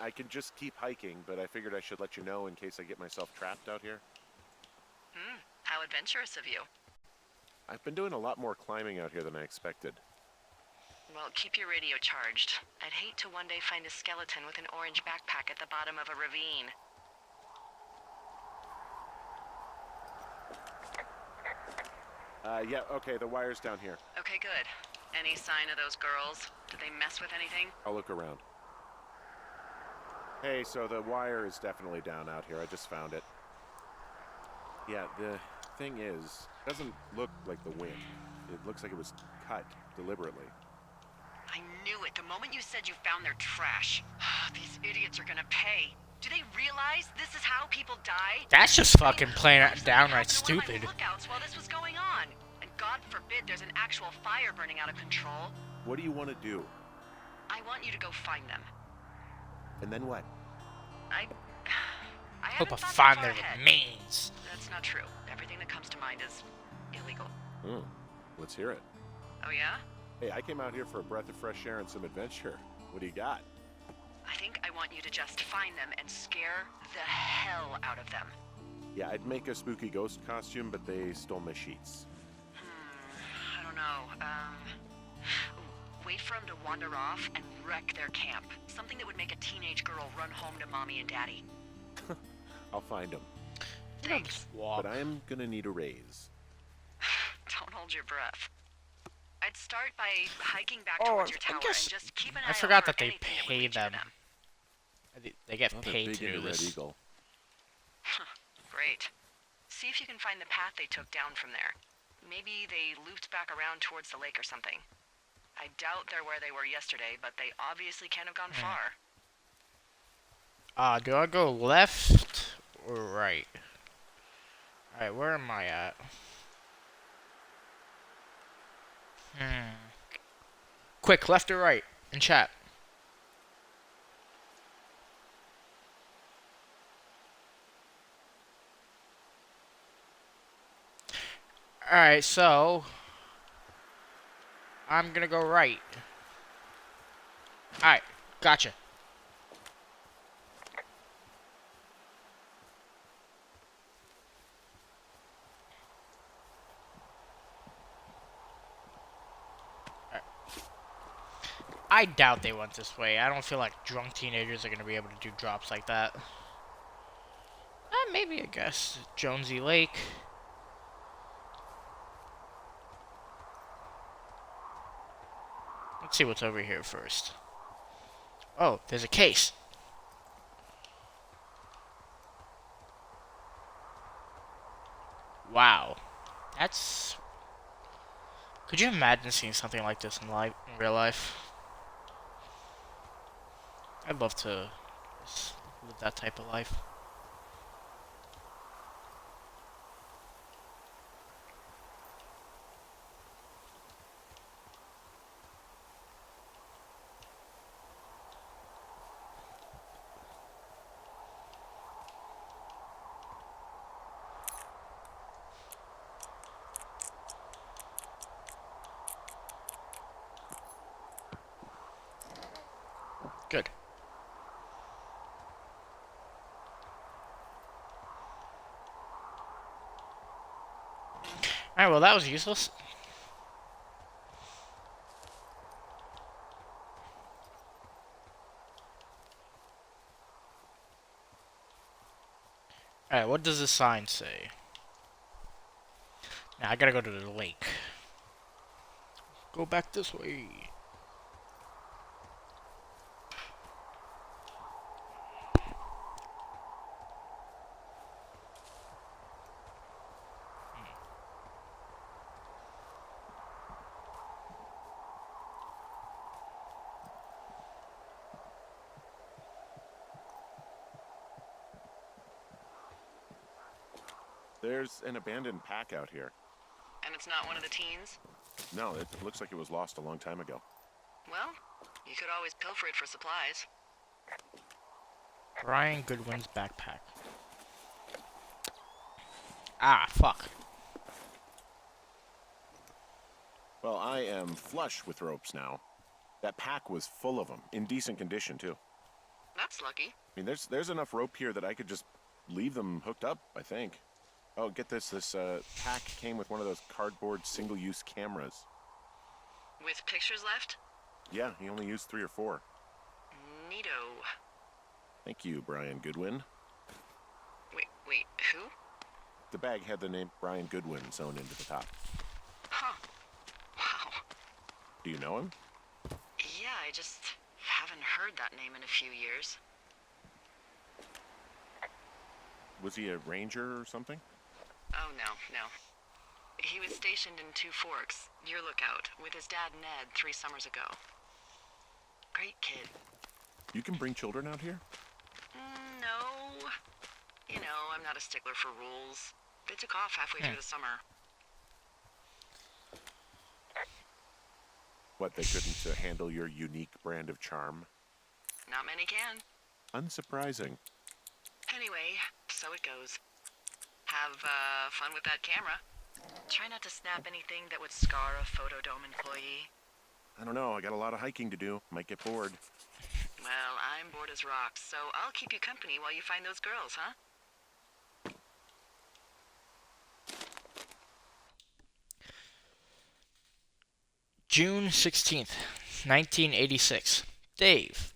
I can just keep hiking, but I figured I should let you know in case I get myself trapped out here. How adventurous of you. I've been doing a lot more climbing out here than I expected. Well, keep your radio charged. I'd hate to one day find a skeleton with an orange backpack at the bottom of a ravine. Yeah, okay, the wire's down here. Okay, good. Any sign of those girls? Did they mess with anything? I'll look around. Hey, so the wire is definitely down out here. I just found it. Yeah, the thing is, it doesn't look like the wind. It looks like it was cut deliberately. I knew it the moment you said you found their trash. These idiots are gonna pay. Do they realize this is how people die? That's just fucking plain Honestly, downright I happened to one of my stupid. lookouts while this was going on. And God forbid there's an actual fire burning out of control. What do you want to do? I want you to go find them. And then what? I Hope haven't I thought find that their far ahead. remains. That's not true. Everything that comes to mind is illegal. Oh. Let's hear it. Oh yeah? Hey, I came out here for a breath of fresh air and some adventure. What do you got? I think I want you to just find them and scare the hell out of them. Yeah, I'd make a spooky ghost costume, but they stole my sheets. I don't know. Wait for them to wander off and wreck their camp. Something that would make a teenage girl run home to mommy and daddy. I'll find them. Thanks. But I am gonna need a raise. Don't hold your breath. I'd start by hiking back towards your tower and just keep an eye I out forgot for that they anything that would pay lead you to them. They get Oh, they're paid big to do into Red this. Eagle. Great. See if you can find the path they took down from there. Maybe they looped back around towards the lake or something. I doubt they're where they were yesterday, but they obviously can't have gone far. Do I go left or right? Alright, where am I at? Quick, left or right? In chat. Alright, so I'm gonna go right. Alright, gotcha. I doubt they went this way. I don't feel like drunk teenagers are gonna be able to do drops like that. Maybe, I guess. Jonesy Lake. Let's see what's over here first. Oh, there's a case. Wow. That's... Could you imagine seeing something like this in real life? I'd love to just live that type of life. Good. Alright, well that was useless. Alright, what does the sign say? Now I gotta go to the lake. Go back this way. There's an abandoned pack out here. And it's not one of the teens? No, it looks like it was lost a long time ago. Well, you could always pilfer it for supplies. Brian Goodwin's backpack. Ah, fuck. Well, I am flush with ropes now. That pack was full of them, in decent condition too. That's lucky. I mean, there's enough rope here that I could just leave them hooked up, I think. Oh, get this. This pack came with one of those cardboard single-use cameras. With pictures left? Yeah, he only used 3 or 4. Neato. Thank you, Brian Goodwin. Wait, who? The bag had the name Brian Goodwin sewn into the top. Huh. Wow. Do you know him? Yeah, I just haven't heard that name in a few years. Was he a ranger or something? Oh, no. He was stationed in Two Forks, your lookout, with his dad Ned 3 summers ago. Great kid. You can bring children out here? No. You know, I'm not a stickler for rules. They took off halfway through the summer. What, they couldn't handle your unique brand of charm? Not many can. Unsurprising. Anyway, so it goes. Have fun with that camera. Try not to snap anything that would scar a Photodome employee. I don't know. I got a lot of hiking to do. Might get bored. Well, I'm bored as rocks, so I'll keep you company while you find those girls, huh? June 16th, 1986. Dave.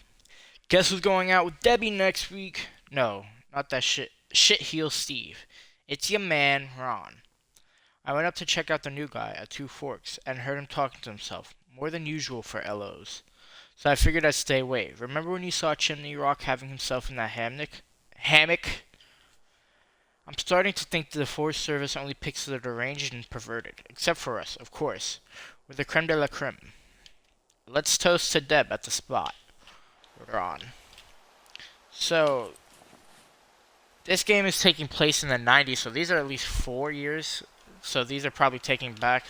Guess who's going out with Debbie next week? No, not that shit heel Steve. It's your man, Ron. I went up to check out the new guy at Two Forks and heard him talking to himself, more than usual for LOs. So I figured I'd stay away. Remember when you saw Chimney Rock having himself in that hammock? I'm starting to think that the Forest Service only picks the deranged and perverted. Except for us, of course. We're the creme de la creme. Let's toast to Deb at the spot. We're on. So, this game is taking place in the 90s, so these are at least 4 years. So these are probably taking back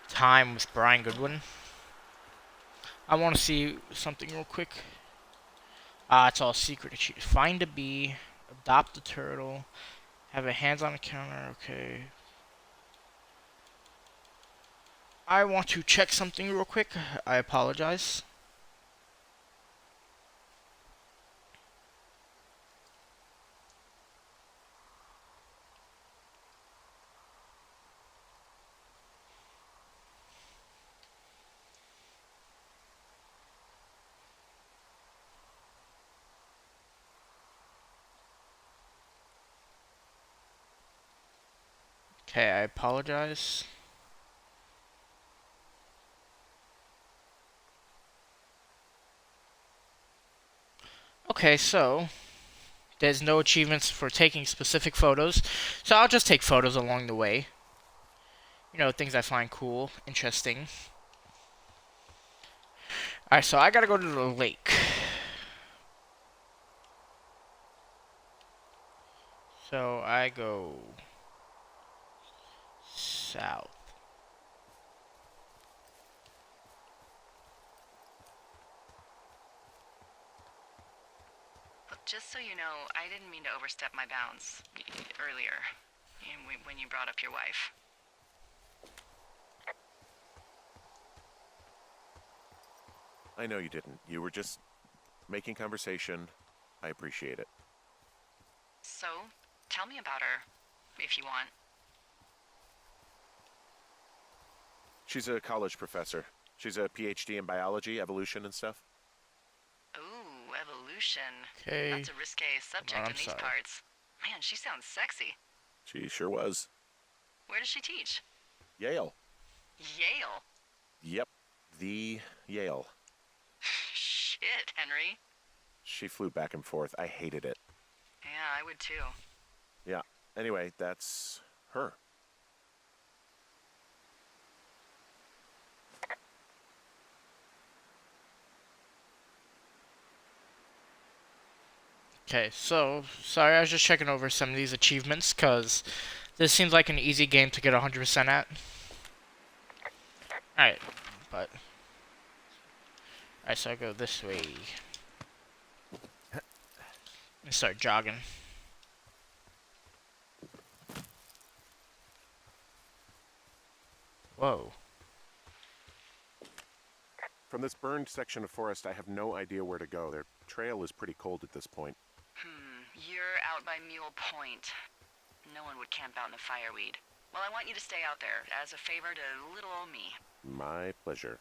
time with Brian Goodwin. I want to see something real quick. It's all secret. Find a bee, adopt a turtle, have a hands-on encounter. Okay. I want to check something real quick. I apologize. Okay, I apologize. Okay, so there's no achievements for taking specific photos, so I'll just take photos along the way. You know, things I find cool, interesting. Alright, so I gotta go to the lake. So I go south. Look, just so you know, I didn't mean to overstep my bounds earlier when you brought up your wife. I know you didn't. You were just making conversation. I appreciate it. So, tell me about her, if you want. She's a college professor. She's a PhD in biology, evolution, and stuff. Ooh, evolution. Okay. That's a risque subject in these sorry. parts. Man, she sounds sexy. She sure was. Where does she teach? Yale. Yale. Yep, the Yale. Shit, Henry. She flew back and forth. I hated it. Yeah, I would too. Yeah. Anyway, that's her. Okay, so, sorry, I was just checking over some of these achievements, because this seems like an easy game to get 100% at. Alright, but... Alright, so I go this way. And start jogging. Whoa. From this burned section of forest, I have no idea where to go. Their trail is pretty cold at this point. You're out by Mule Point. No one would camp out in the fireweed. Well, I want you to stay out there, as a favor to little old me. My pleasure.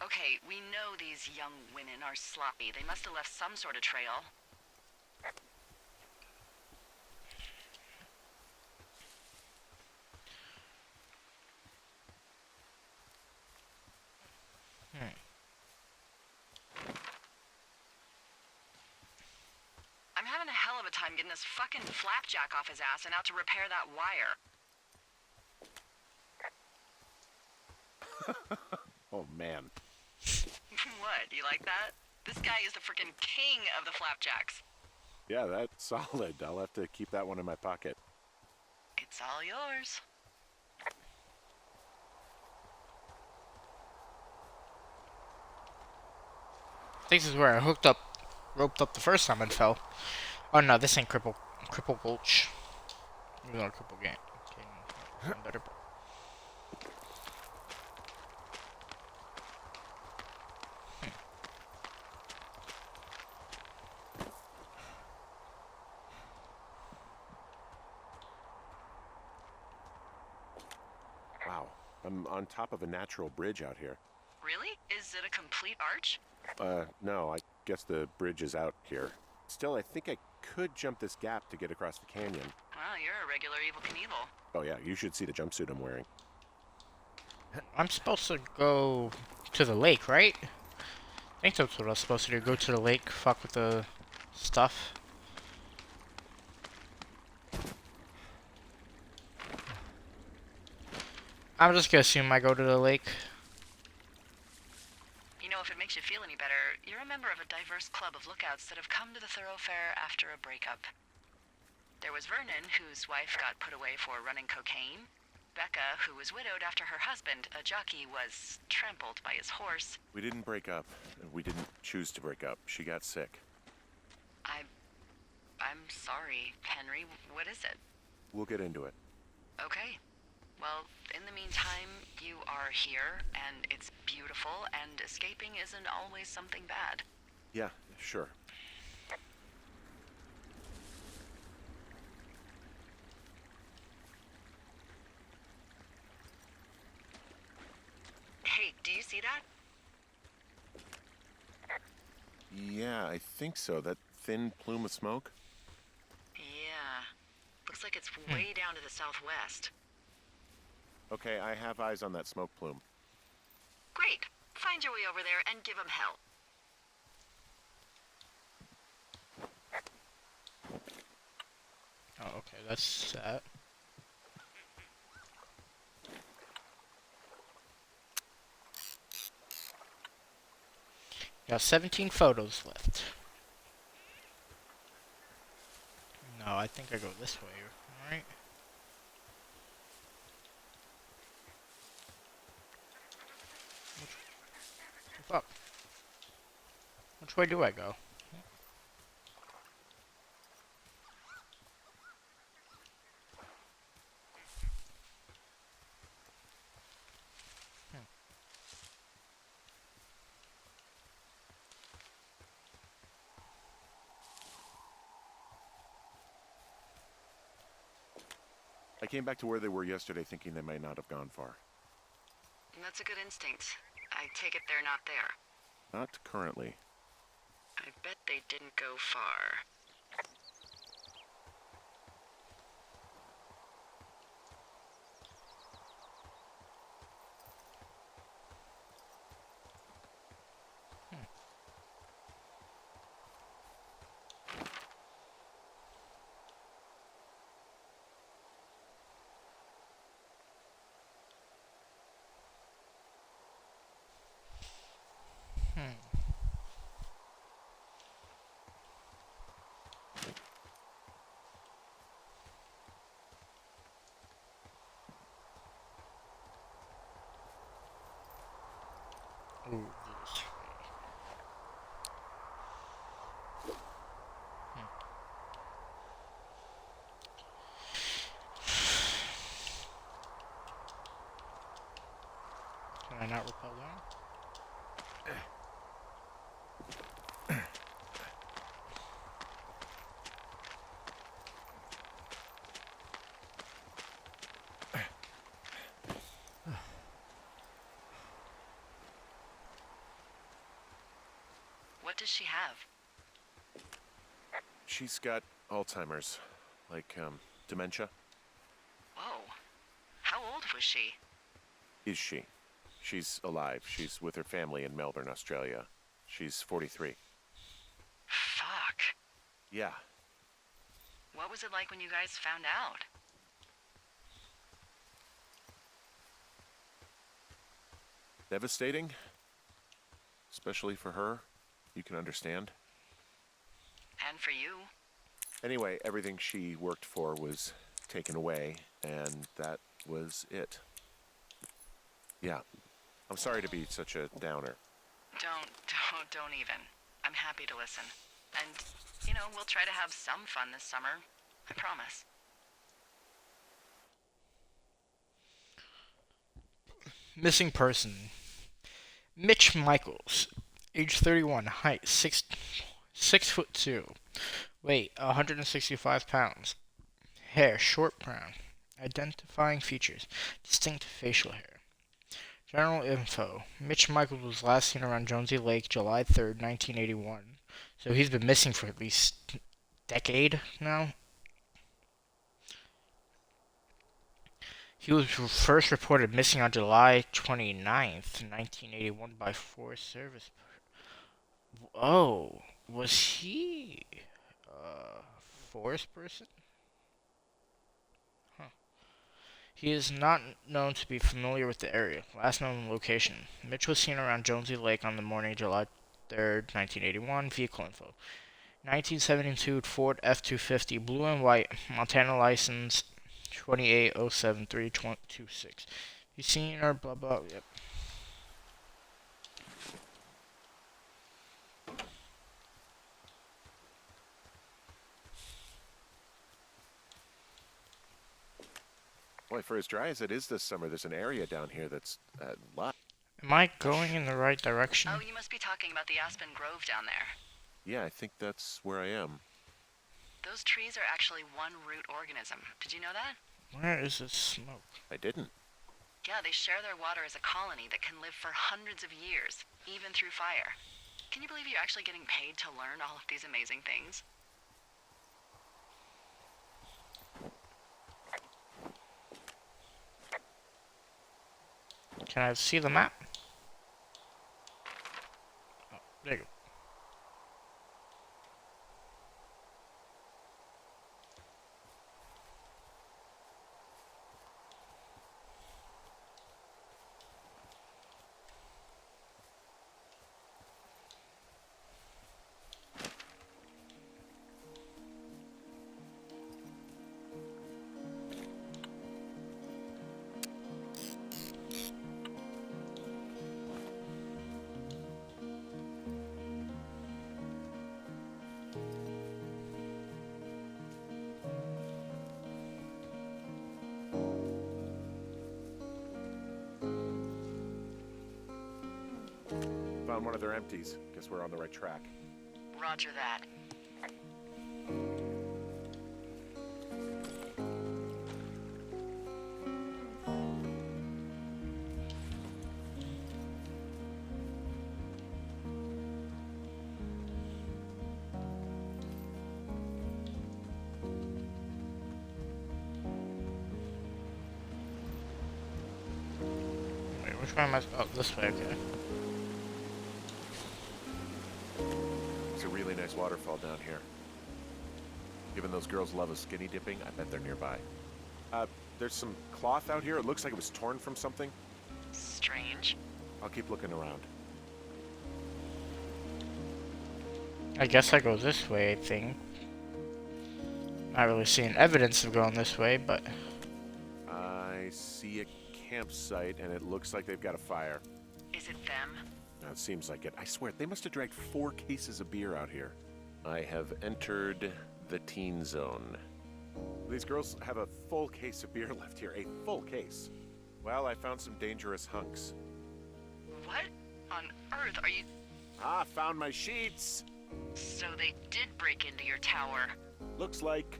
Okay, we know these young women are sloppy. They must have left some sort of trail. I'm having a hell of a time getting this fucking flapjack off his ass and out to repair that wire. Oh, man. What, you like that? This guy is the freaking king of the flapjacks. Yeah, that's solid. I'll have to keep that one in my pocket. It's all yours. This is where I roped up the first time and fell. Oh no, this ain't Cripple Gulch. Even though Cripple Gang. Okay, better. I'm on top of a natural bridge out here. Really? Is it a complete arch? No, I guess the bridge is out here. Still, I think I could jump this gap to get across the canyon. Well, you're a regular Evel Knievel. Oh yeah, you should see the jumpsuit I'm wearing. I'm supposed to go to the lake, right? I think that's what I was supposed to do. Go to the lake, fuck with the stuff. I'm just gonna assume I go to the lake. You know, if it makes you feel any better, you're a member of a diverse club of lookouts that have come to the thoroughfare after a breakup. There was Vernon, whose wife got put away for running cocaine. Becca, who was widowed after her husband, a jockey, was trampled by his horse. We didn't break up. We didn't choose to break up. She got sick. I'm sorry, Henry. What is it? We'll get into it. Okay. Well, in the meantime, you are here, and it's beautiful, and escaping isn't always something bad. Yeah, sure. Hey, do you see that? Yeah, I think so. That thin plume of smoke? Yeah. Looks like it's way down to the southwest. Okay, I have eyes on that smoke plume. Great. Find your way over there and give him hell. Oh, okay, that's that. Got 17 photos left. No, I think I go this way, alright? Fuck. Which way do I go? I came back to where they were yesterday thinking they might not have gone far. That's a good instinct. I take it they're not there. Not currently. I bet they didn't go far. Ooh, this. Can I not repel down? What does she have? She's got Alzheimer's. Like, dementia. Whoa. How old was she? Is she? She's alive. She's with her family in Melbourne, Australia. She's 43. Fuck. Yeah. What was it like when you guys found out? Devastating. Especially for her. You can understand. And for you? Anyway, everything she worked for was taken away, and that was it. Yeah. I'm sorry to be such a downer. Don't even. I'm happy to listen. And, we'll try to have some fun this summer. I promise. Missing person. Mitch Michaels, age 31, height 6'2", weight 165 pounds, hair short brown, identifying features, distinct facial hair, General info. Mitch Michaels was last seen around Jonesy Lake July 3rd, 1981. So he's been missing for at least a decade now. He was first reported missing on July 29th, 1981 by Forest Service. Oh, was he a forest person? Huh. He is not known to be familiar with the area. Last known location. Mitch was seen around Jonesy Lake on the morning of July 3rd, 1981. Vehicle info. 1972 Ford F-250, blue and white, Montana license 2807326. You seen her? Blah blah. Yep. Boy, for as dry as it is this summer, there's an area down here that's lush. Am I going in the right direction? Oh, you must be talking about the Aspen Grove down there. Yeah, I think that's where I am. Those trees are actually one root organism. Did you know that? Where is this smoke? I didn't. Yeah, they share their water as a colony that can live for hundreds of years, even through fire. Can you believe you're actually getting paid to learn all of these amazing things? Can I see the map? Oh, there you go. Found one of their empties. Guess we're on the right track. Roger that. Wait, which way am I? Oh, this way. Okay. It's a really nice waterfall down here. Given those girls love a skinny dipping, I bet they're nearby. There's some cloth out here. It looks like it was torn from something. Strange. I'll keep looking around. I guess I go this way. I think. Not really seeing evidence of going this way, but I see a campsite, and it looks like they've got a fire. Is it them? Now, it seems like it. I swear, they must have dragged 4 cases of beer out here. I have entered the teen zone. These girls have a full case of beer left here. A full case. Well, I found some dangerous hunks. What on earth are you... Ah, found my sheets! So they did break into your tower. Looks like...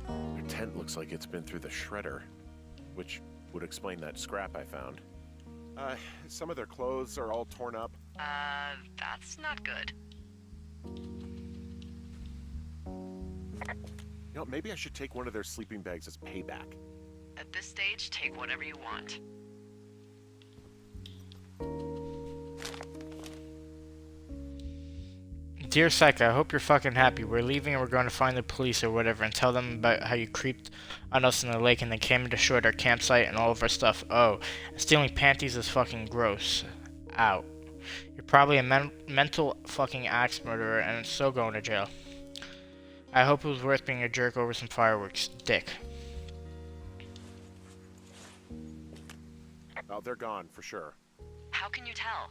Their tent looks like it's been through the shredder, which would explain that scrap I found. Some of their clothes are all torn up. That's not good. You know, maybe I should take one of their sleeping bags as payback. At this stage, take whatever you want. dear Psych, I hope you're fucking happy. We're leaving and we're going to find the police or whatever and tell them about how you creeped on us in the lake and then came and destroyed our campsite and all of our stuff. Oh, stealing panties is fucking gross. Out. You're probably a mental fucking axe murderer and it's so going to jail. I hope it was worth being a jerk over some fireworks. Dick. Oh, they're gone, for sure. How can you tell?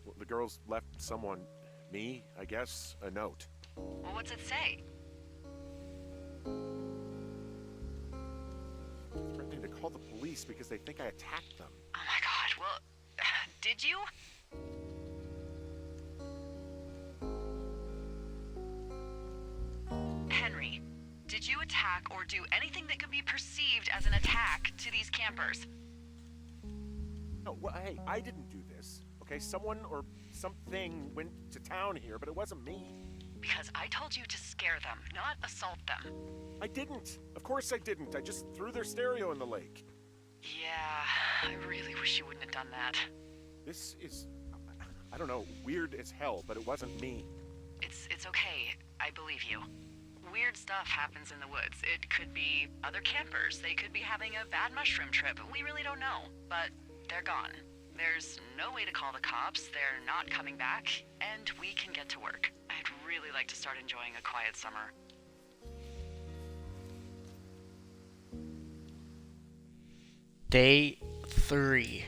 Well, the girls left someone, me, I guess, a note. Well, what's it say? Threatening to call the police because they think I attacked them. Oh my god, well, did you? Henry, did you attack or do anything that could be perceived as an attack to these campers? No, well, hey, I didn't do this. Okay, someone or something went to town here, but it wasn't me. Because I told you to scare them, not assault them. I didn't. Of course I didn't. I just threw their stereo in the lake. Yeah, I really wish you wouldn't have done that. This is, I don't know, weird as hell, but it wasn't me. It's okay. I believe you. Weird stuff happens in the woods. It could be other campers. They could be having a bad mushroom trip. We really don't know. But they're gone. There's no way to call the cops. They're not coming back. And we can get to work. I'd really like to start enjoying a quiet summer. Day 3.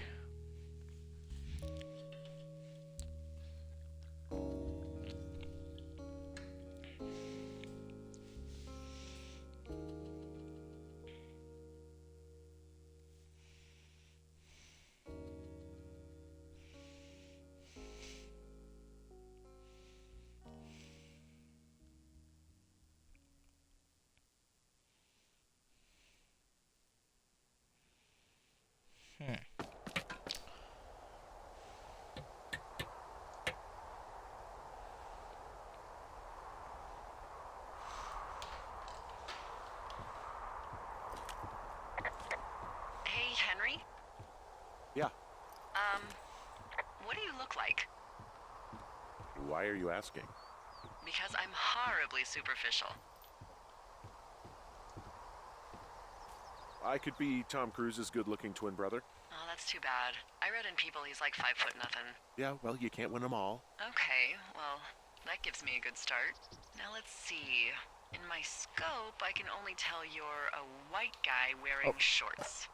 Hey, Henry? Yeah. What do you look like? Why are you asking? Because I'm horribly superficial. I could be Tom Cruise's good-looking twin brother. Oh, that's too bad. I read in People he's like 5 foot nothing. Yeah, well, you can't win them all. Okay, well, that gives me a good start. Now let's see. In my scope, I can only tell you're a white guy wearing shorts.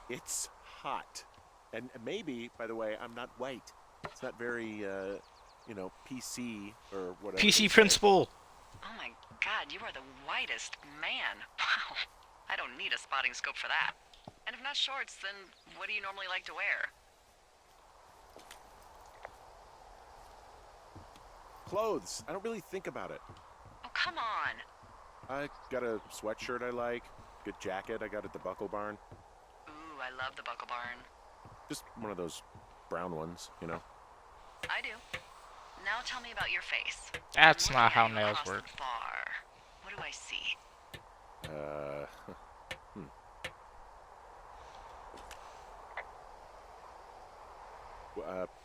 It's hot. And maybe, by the way, I'm not white. It's not very, PC or whatever. they PC say. principal. Oh my god, you are the whitest man. Wow. I don't need a spotting scope for that. And if not shorts, then what do you normally like to wear? Clothes. I don't really think about it. Oh, come on. I got a sweatshirt I like. Good jacket I got at the Buckle Barn. Ooh, I love the Buckle Barn. Just one of those brown ones, you know. I do. Now tell me about your face. That's I'm not looking how at you nails across work. the bar. What do I see?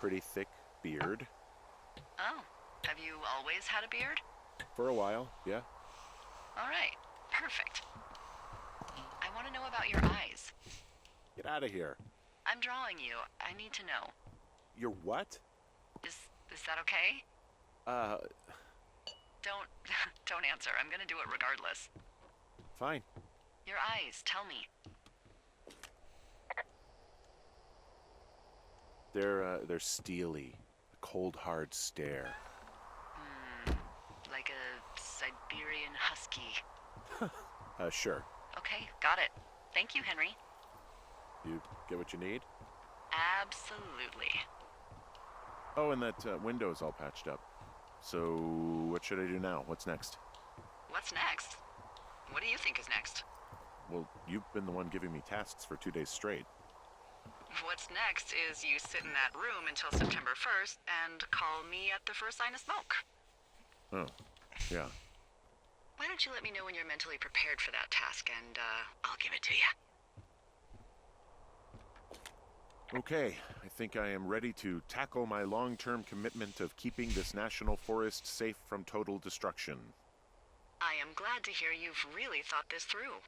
Pretty thick beard. Oh, have you always had a beard? For a while, yeah. All right, perfect. I want to know about your eyes. Get out of here. I'm drawing you. I need to know. You're what? Is that okay? Don't don't answer. I'm gonna do it regardless. Fine. Your eyes, tell me. They're steely. A cold, hard stare. Like a Siberian husky. Sure. Okay, got it. Thank you, Henry. You get what you need? Absolutely. Oh, and that window's all patched up. So, what should I do now? What's next? What's next? What do you think is next? Well, you've been the one giving me tasks for 2 days straight. What's next is you sit in that room until September 1st and call me at the first sign of smoke. Oh, yeah. Why don't you let me know when you're mentally prepared for that task and I'll give it to you. Okay, I think I am ready to tackle my long-term commitment of keeping this national forest safe from total destruction. I am glad to hear you've really thought this through.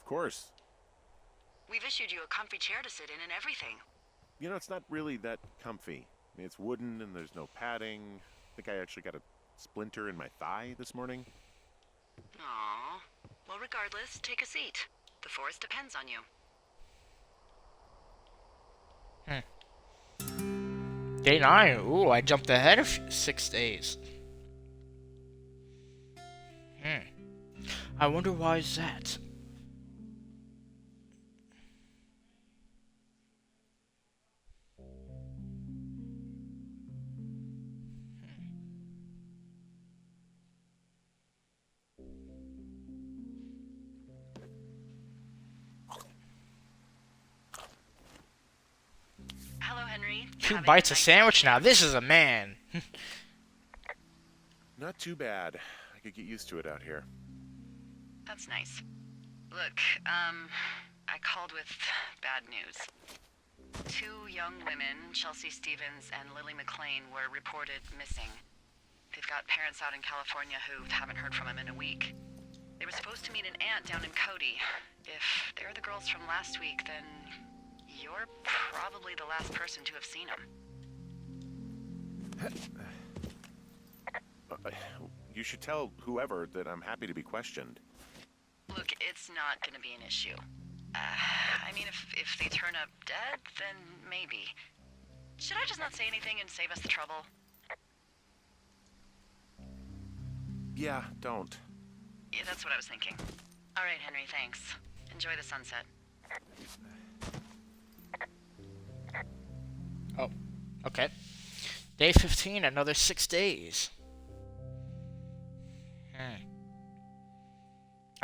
Of course. We've issued you a comfy chair to sit in and everything. You know, it's not really that comfy. I mean, it's wooden and there's no padding. I think I actually got a splinter in my thigh this morning. Aww. Well, regardless, take a seat. The forest depends on you. Day 9. Ooh, I jumped ahead of 6 days. I wonder why is that? 2 Having a bites a nice sandwich now. day. This is a man. Not too bad. I could get used to it out here. That's nice. Look, I called with bad news. 2 young women, Chelsea Stevens and Lily McLean, were reported missing. They've got parents out in California who haven't heard from them in a week. They were supposed to meet an aunt down in Cody. If they're the girls from last week, then you're probably the last person to have seen them. You should tell whoever that I'm happy to be questioned. Look, it's not gonna be an issue. I mean, if they turn up dead, then maybe. Should I just not say anything and save us the trouble? Yeah, don't. Yeah, that's what I was thinking. All right, Henry, thanks. Enjoy the sunset. Oh, okay. Day 15, another 6 days.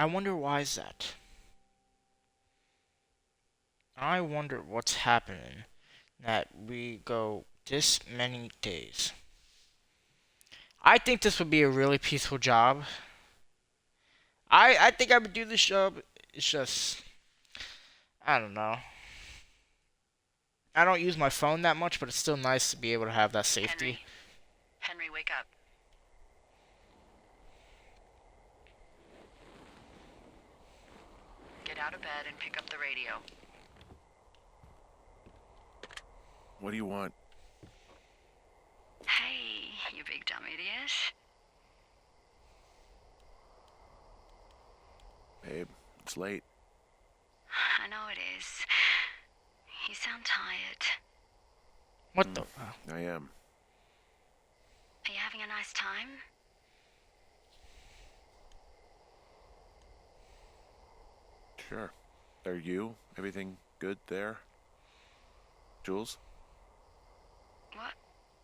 I wonder why is that? I wonder what's happening that we go this many days. I think this would be a really peaceful job. I think I would do this job. It's just, I don't know. I don't use my phone that much, but it's still nice to be able to have that safety. Henry, wake up. Get out of bed and pick up the radio. What do you want? Hey, you big dumb idiot. Babe, it's late. I know it is. You sound tired. What the? I am. Are you having a nice time? Sure. Are you? Everything good there? Jules? What?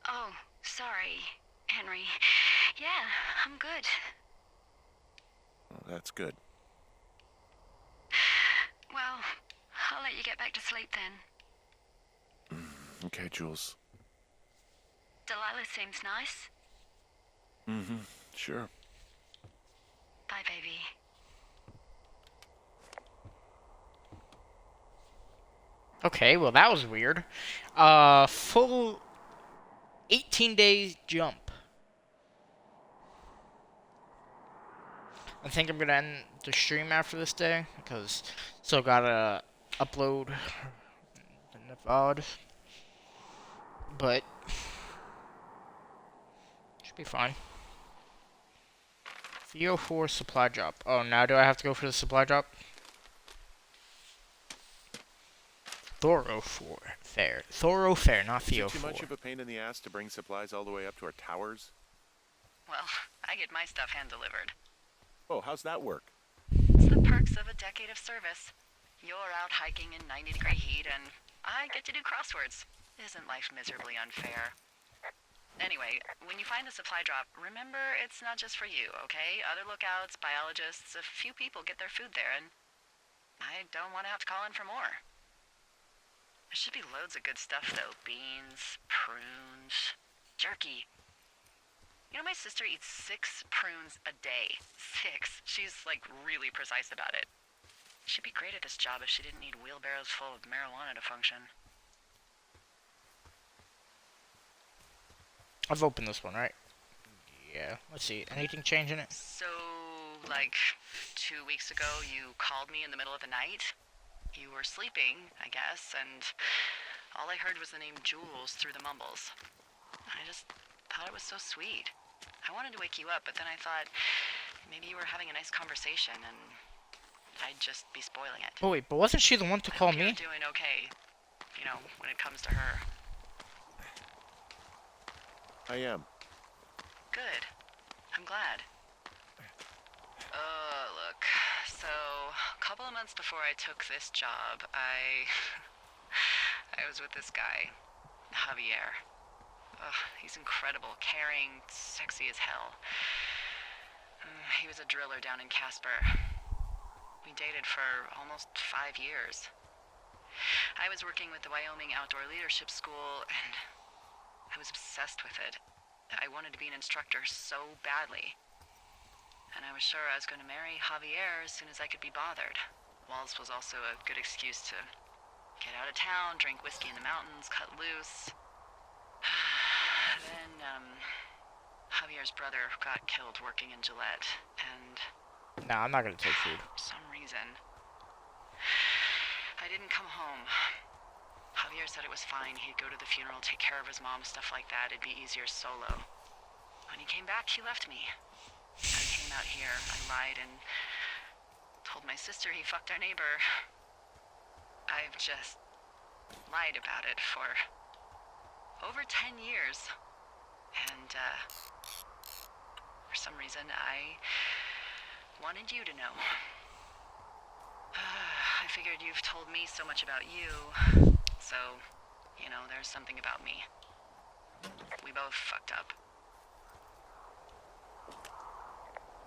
Oh, sorry, Henry. Yeah, I'm good. Well, that's good. Well, I'll let you get back to sleep then. Okay, Jules. Delilah seems nice. Mm-hmm. Sure. Bye, baby. Okay, well that was weird. Full 18-day jump. I think I'm gonna end the stream after this day because still gotta upload the VOD, but should be fine. 304 supply drop. Oh, now do I have to go for the supply drop? Thoroughfare, not Is it 304. too much of a pain in the ass to bring supplies all the way up to our towers? Well, I get my stuff hand-delivered. Oh, how's that work? It's the perks of a decade of service. You're out hiking in 90-degree heat, and I get to do crosswords. Isn't life miserably unfair? Anyway, when you find the supply drop, remember it's not just for you, okay? Other lookouts, biologists, a few people get their food there, and I don't want to have to call in for more. There should be loads of good stuff, though. Beans, prunes, jerky. You know, my sister eats 6 prunes a day. 6. She's, like, really precise about it. She'd be great at this job if she didn't need wheelbarrows full of marijuana to function. I've opened this one, right? Yeah. Let's see. Anything change in it? So, like, 2 weeks ago, you called me in the middle of the night? You were sleeping, I guess, and all I heard was the name Jules through the mumbles. I just thought it was so sweet. I wanted to wake you up, but then I thought maybe you were having a nice conversation, and I'd just be spoiling it. Oh wait, but wasn't she the one to call me? You're doing okay, you know, when it comes to her. I am. Good. I'm glad. Look, so a couple of months before I took this job, I was with this guy, Javier. Ugh, he's incredible, caring, sexy as hell. He was a driller down in Casper. We dated for almost 5 years. I was working with the Wyoming Outdoor Leadership School, and I was obsessed with it. I wanted to be an instructor so badly. And I was sure I was going to marry Javier as soon as I could be bothered. Walls was also a good excuse to get out of town, drink whiskey in the mountains, cut loose. Then, Javier's brother got killed working in Gillette, and Nah, I'm not gonna take food. for some reason, I didn't come home. Javier said it was fine. He'd go to the funeral, take care of his mom, stuff like that. It'd be easier solo. When he came back, he left me. I came out here. I lied and told my sister he fucked our neighbor. I've just lied about it for over 10 years. And, for some reason, I wanted you to know. I figured you've told me so much about you, so, you know, there's something about me. We both fucked up.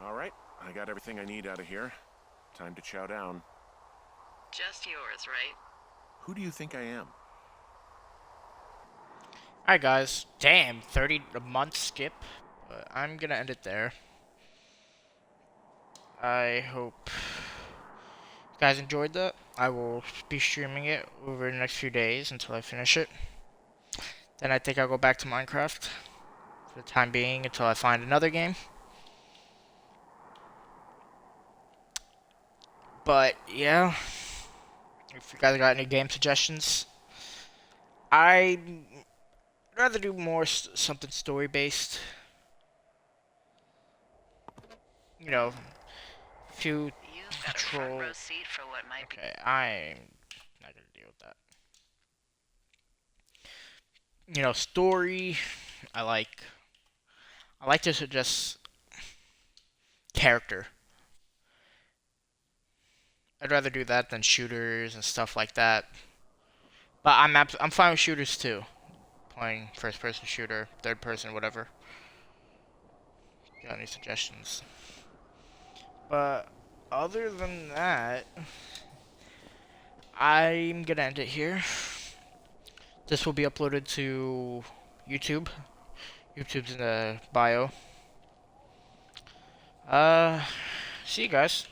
All right, I got everything I need out of here. Time to chow down. Just yours, right? Who do you think I am? Alright guys, damn, 30 a month skip, but I'm gonna end it there. I hope you guys enjoyed that. I will be streaming it over the next few days until I finish it. Then I think I'll go back to Minecraft for the time being until I find another game. But yeah, if you guys got any game suggestions, I'd rather do more something story based. You know, few You've got a front control. row seat for what might be. Okay, I'm not gonna deal with that. You know, story. I like to suggest character. I'd rather do that than shooters and stuff like that. But I'm fine with shooters too. Playing first person shooter, third person, whatever. Got any suggestions? But other than that, I'm gonna end it here. This will be uploaded to YouTube. YouTube's in the bio. See you guys.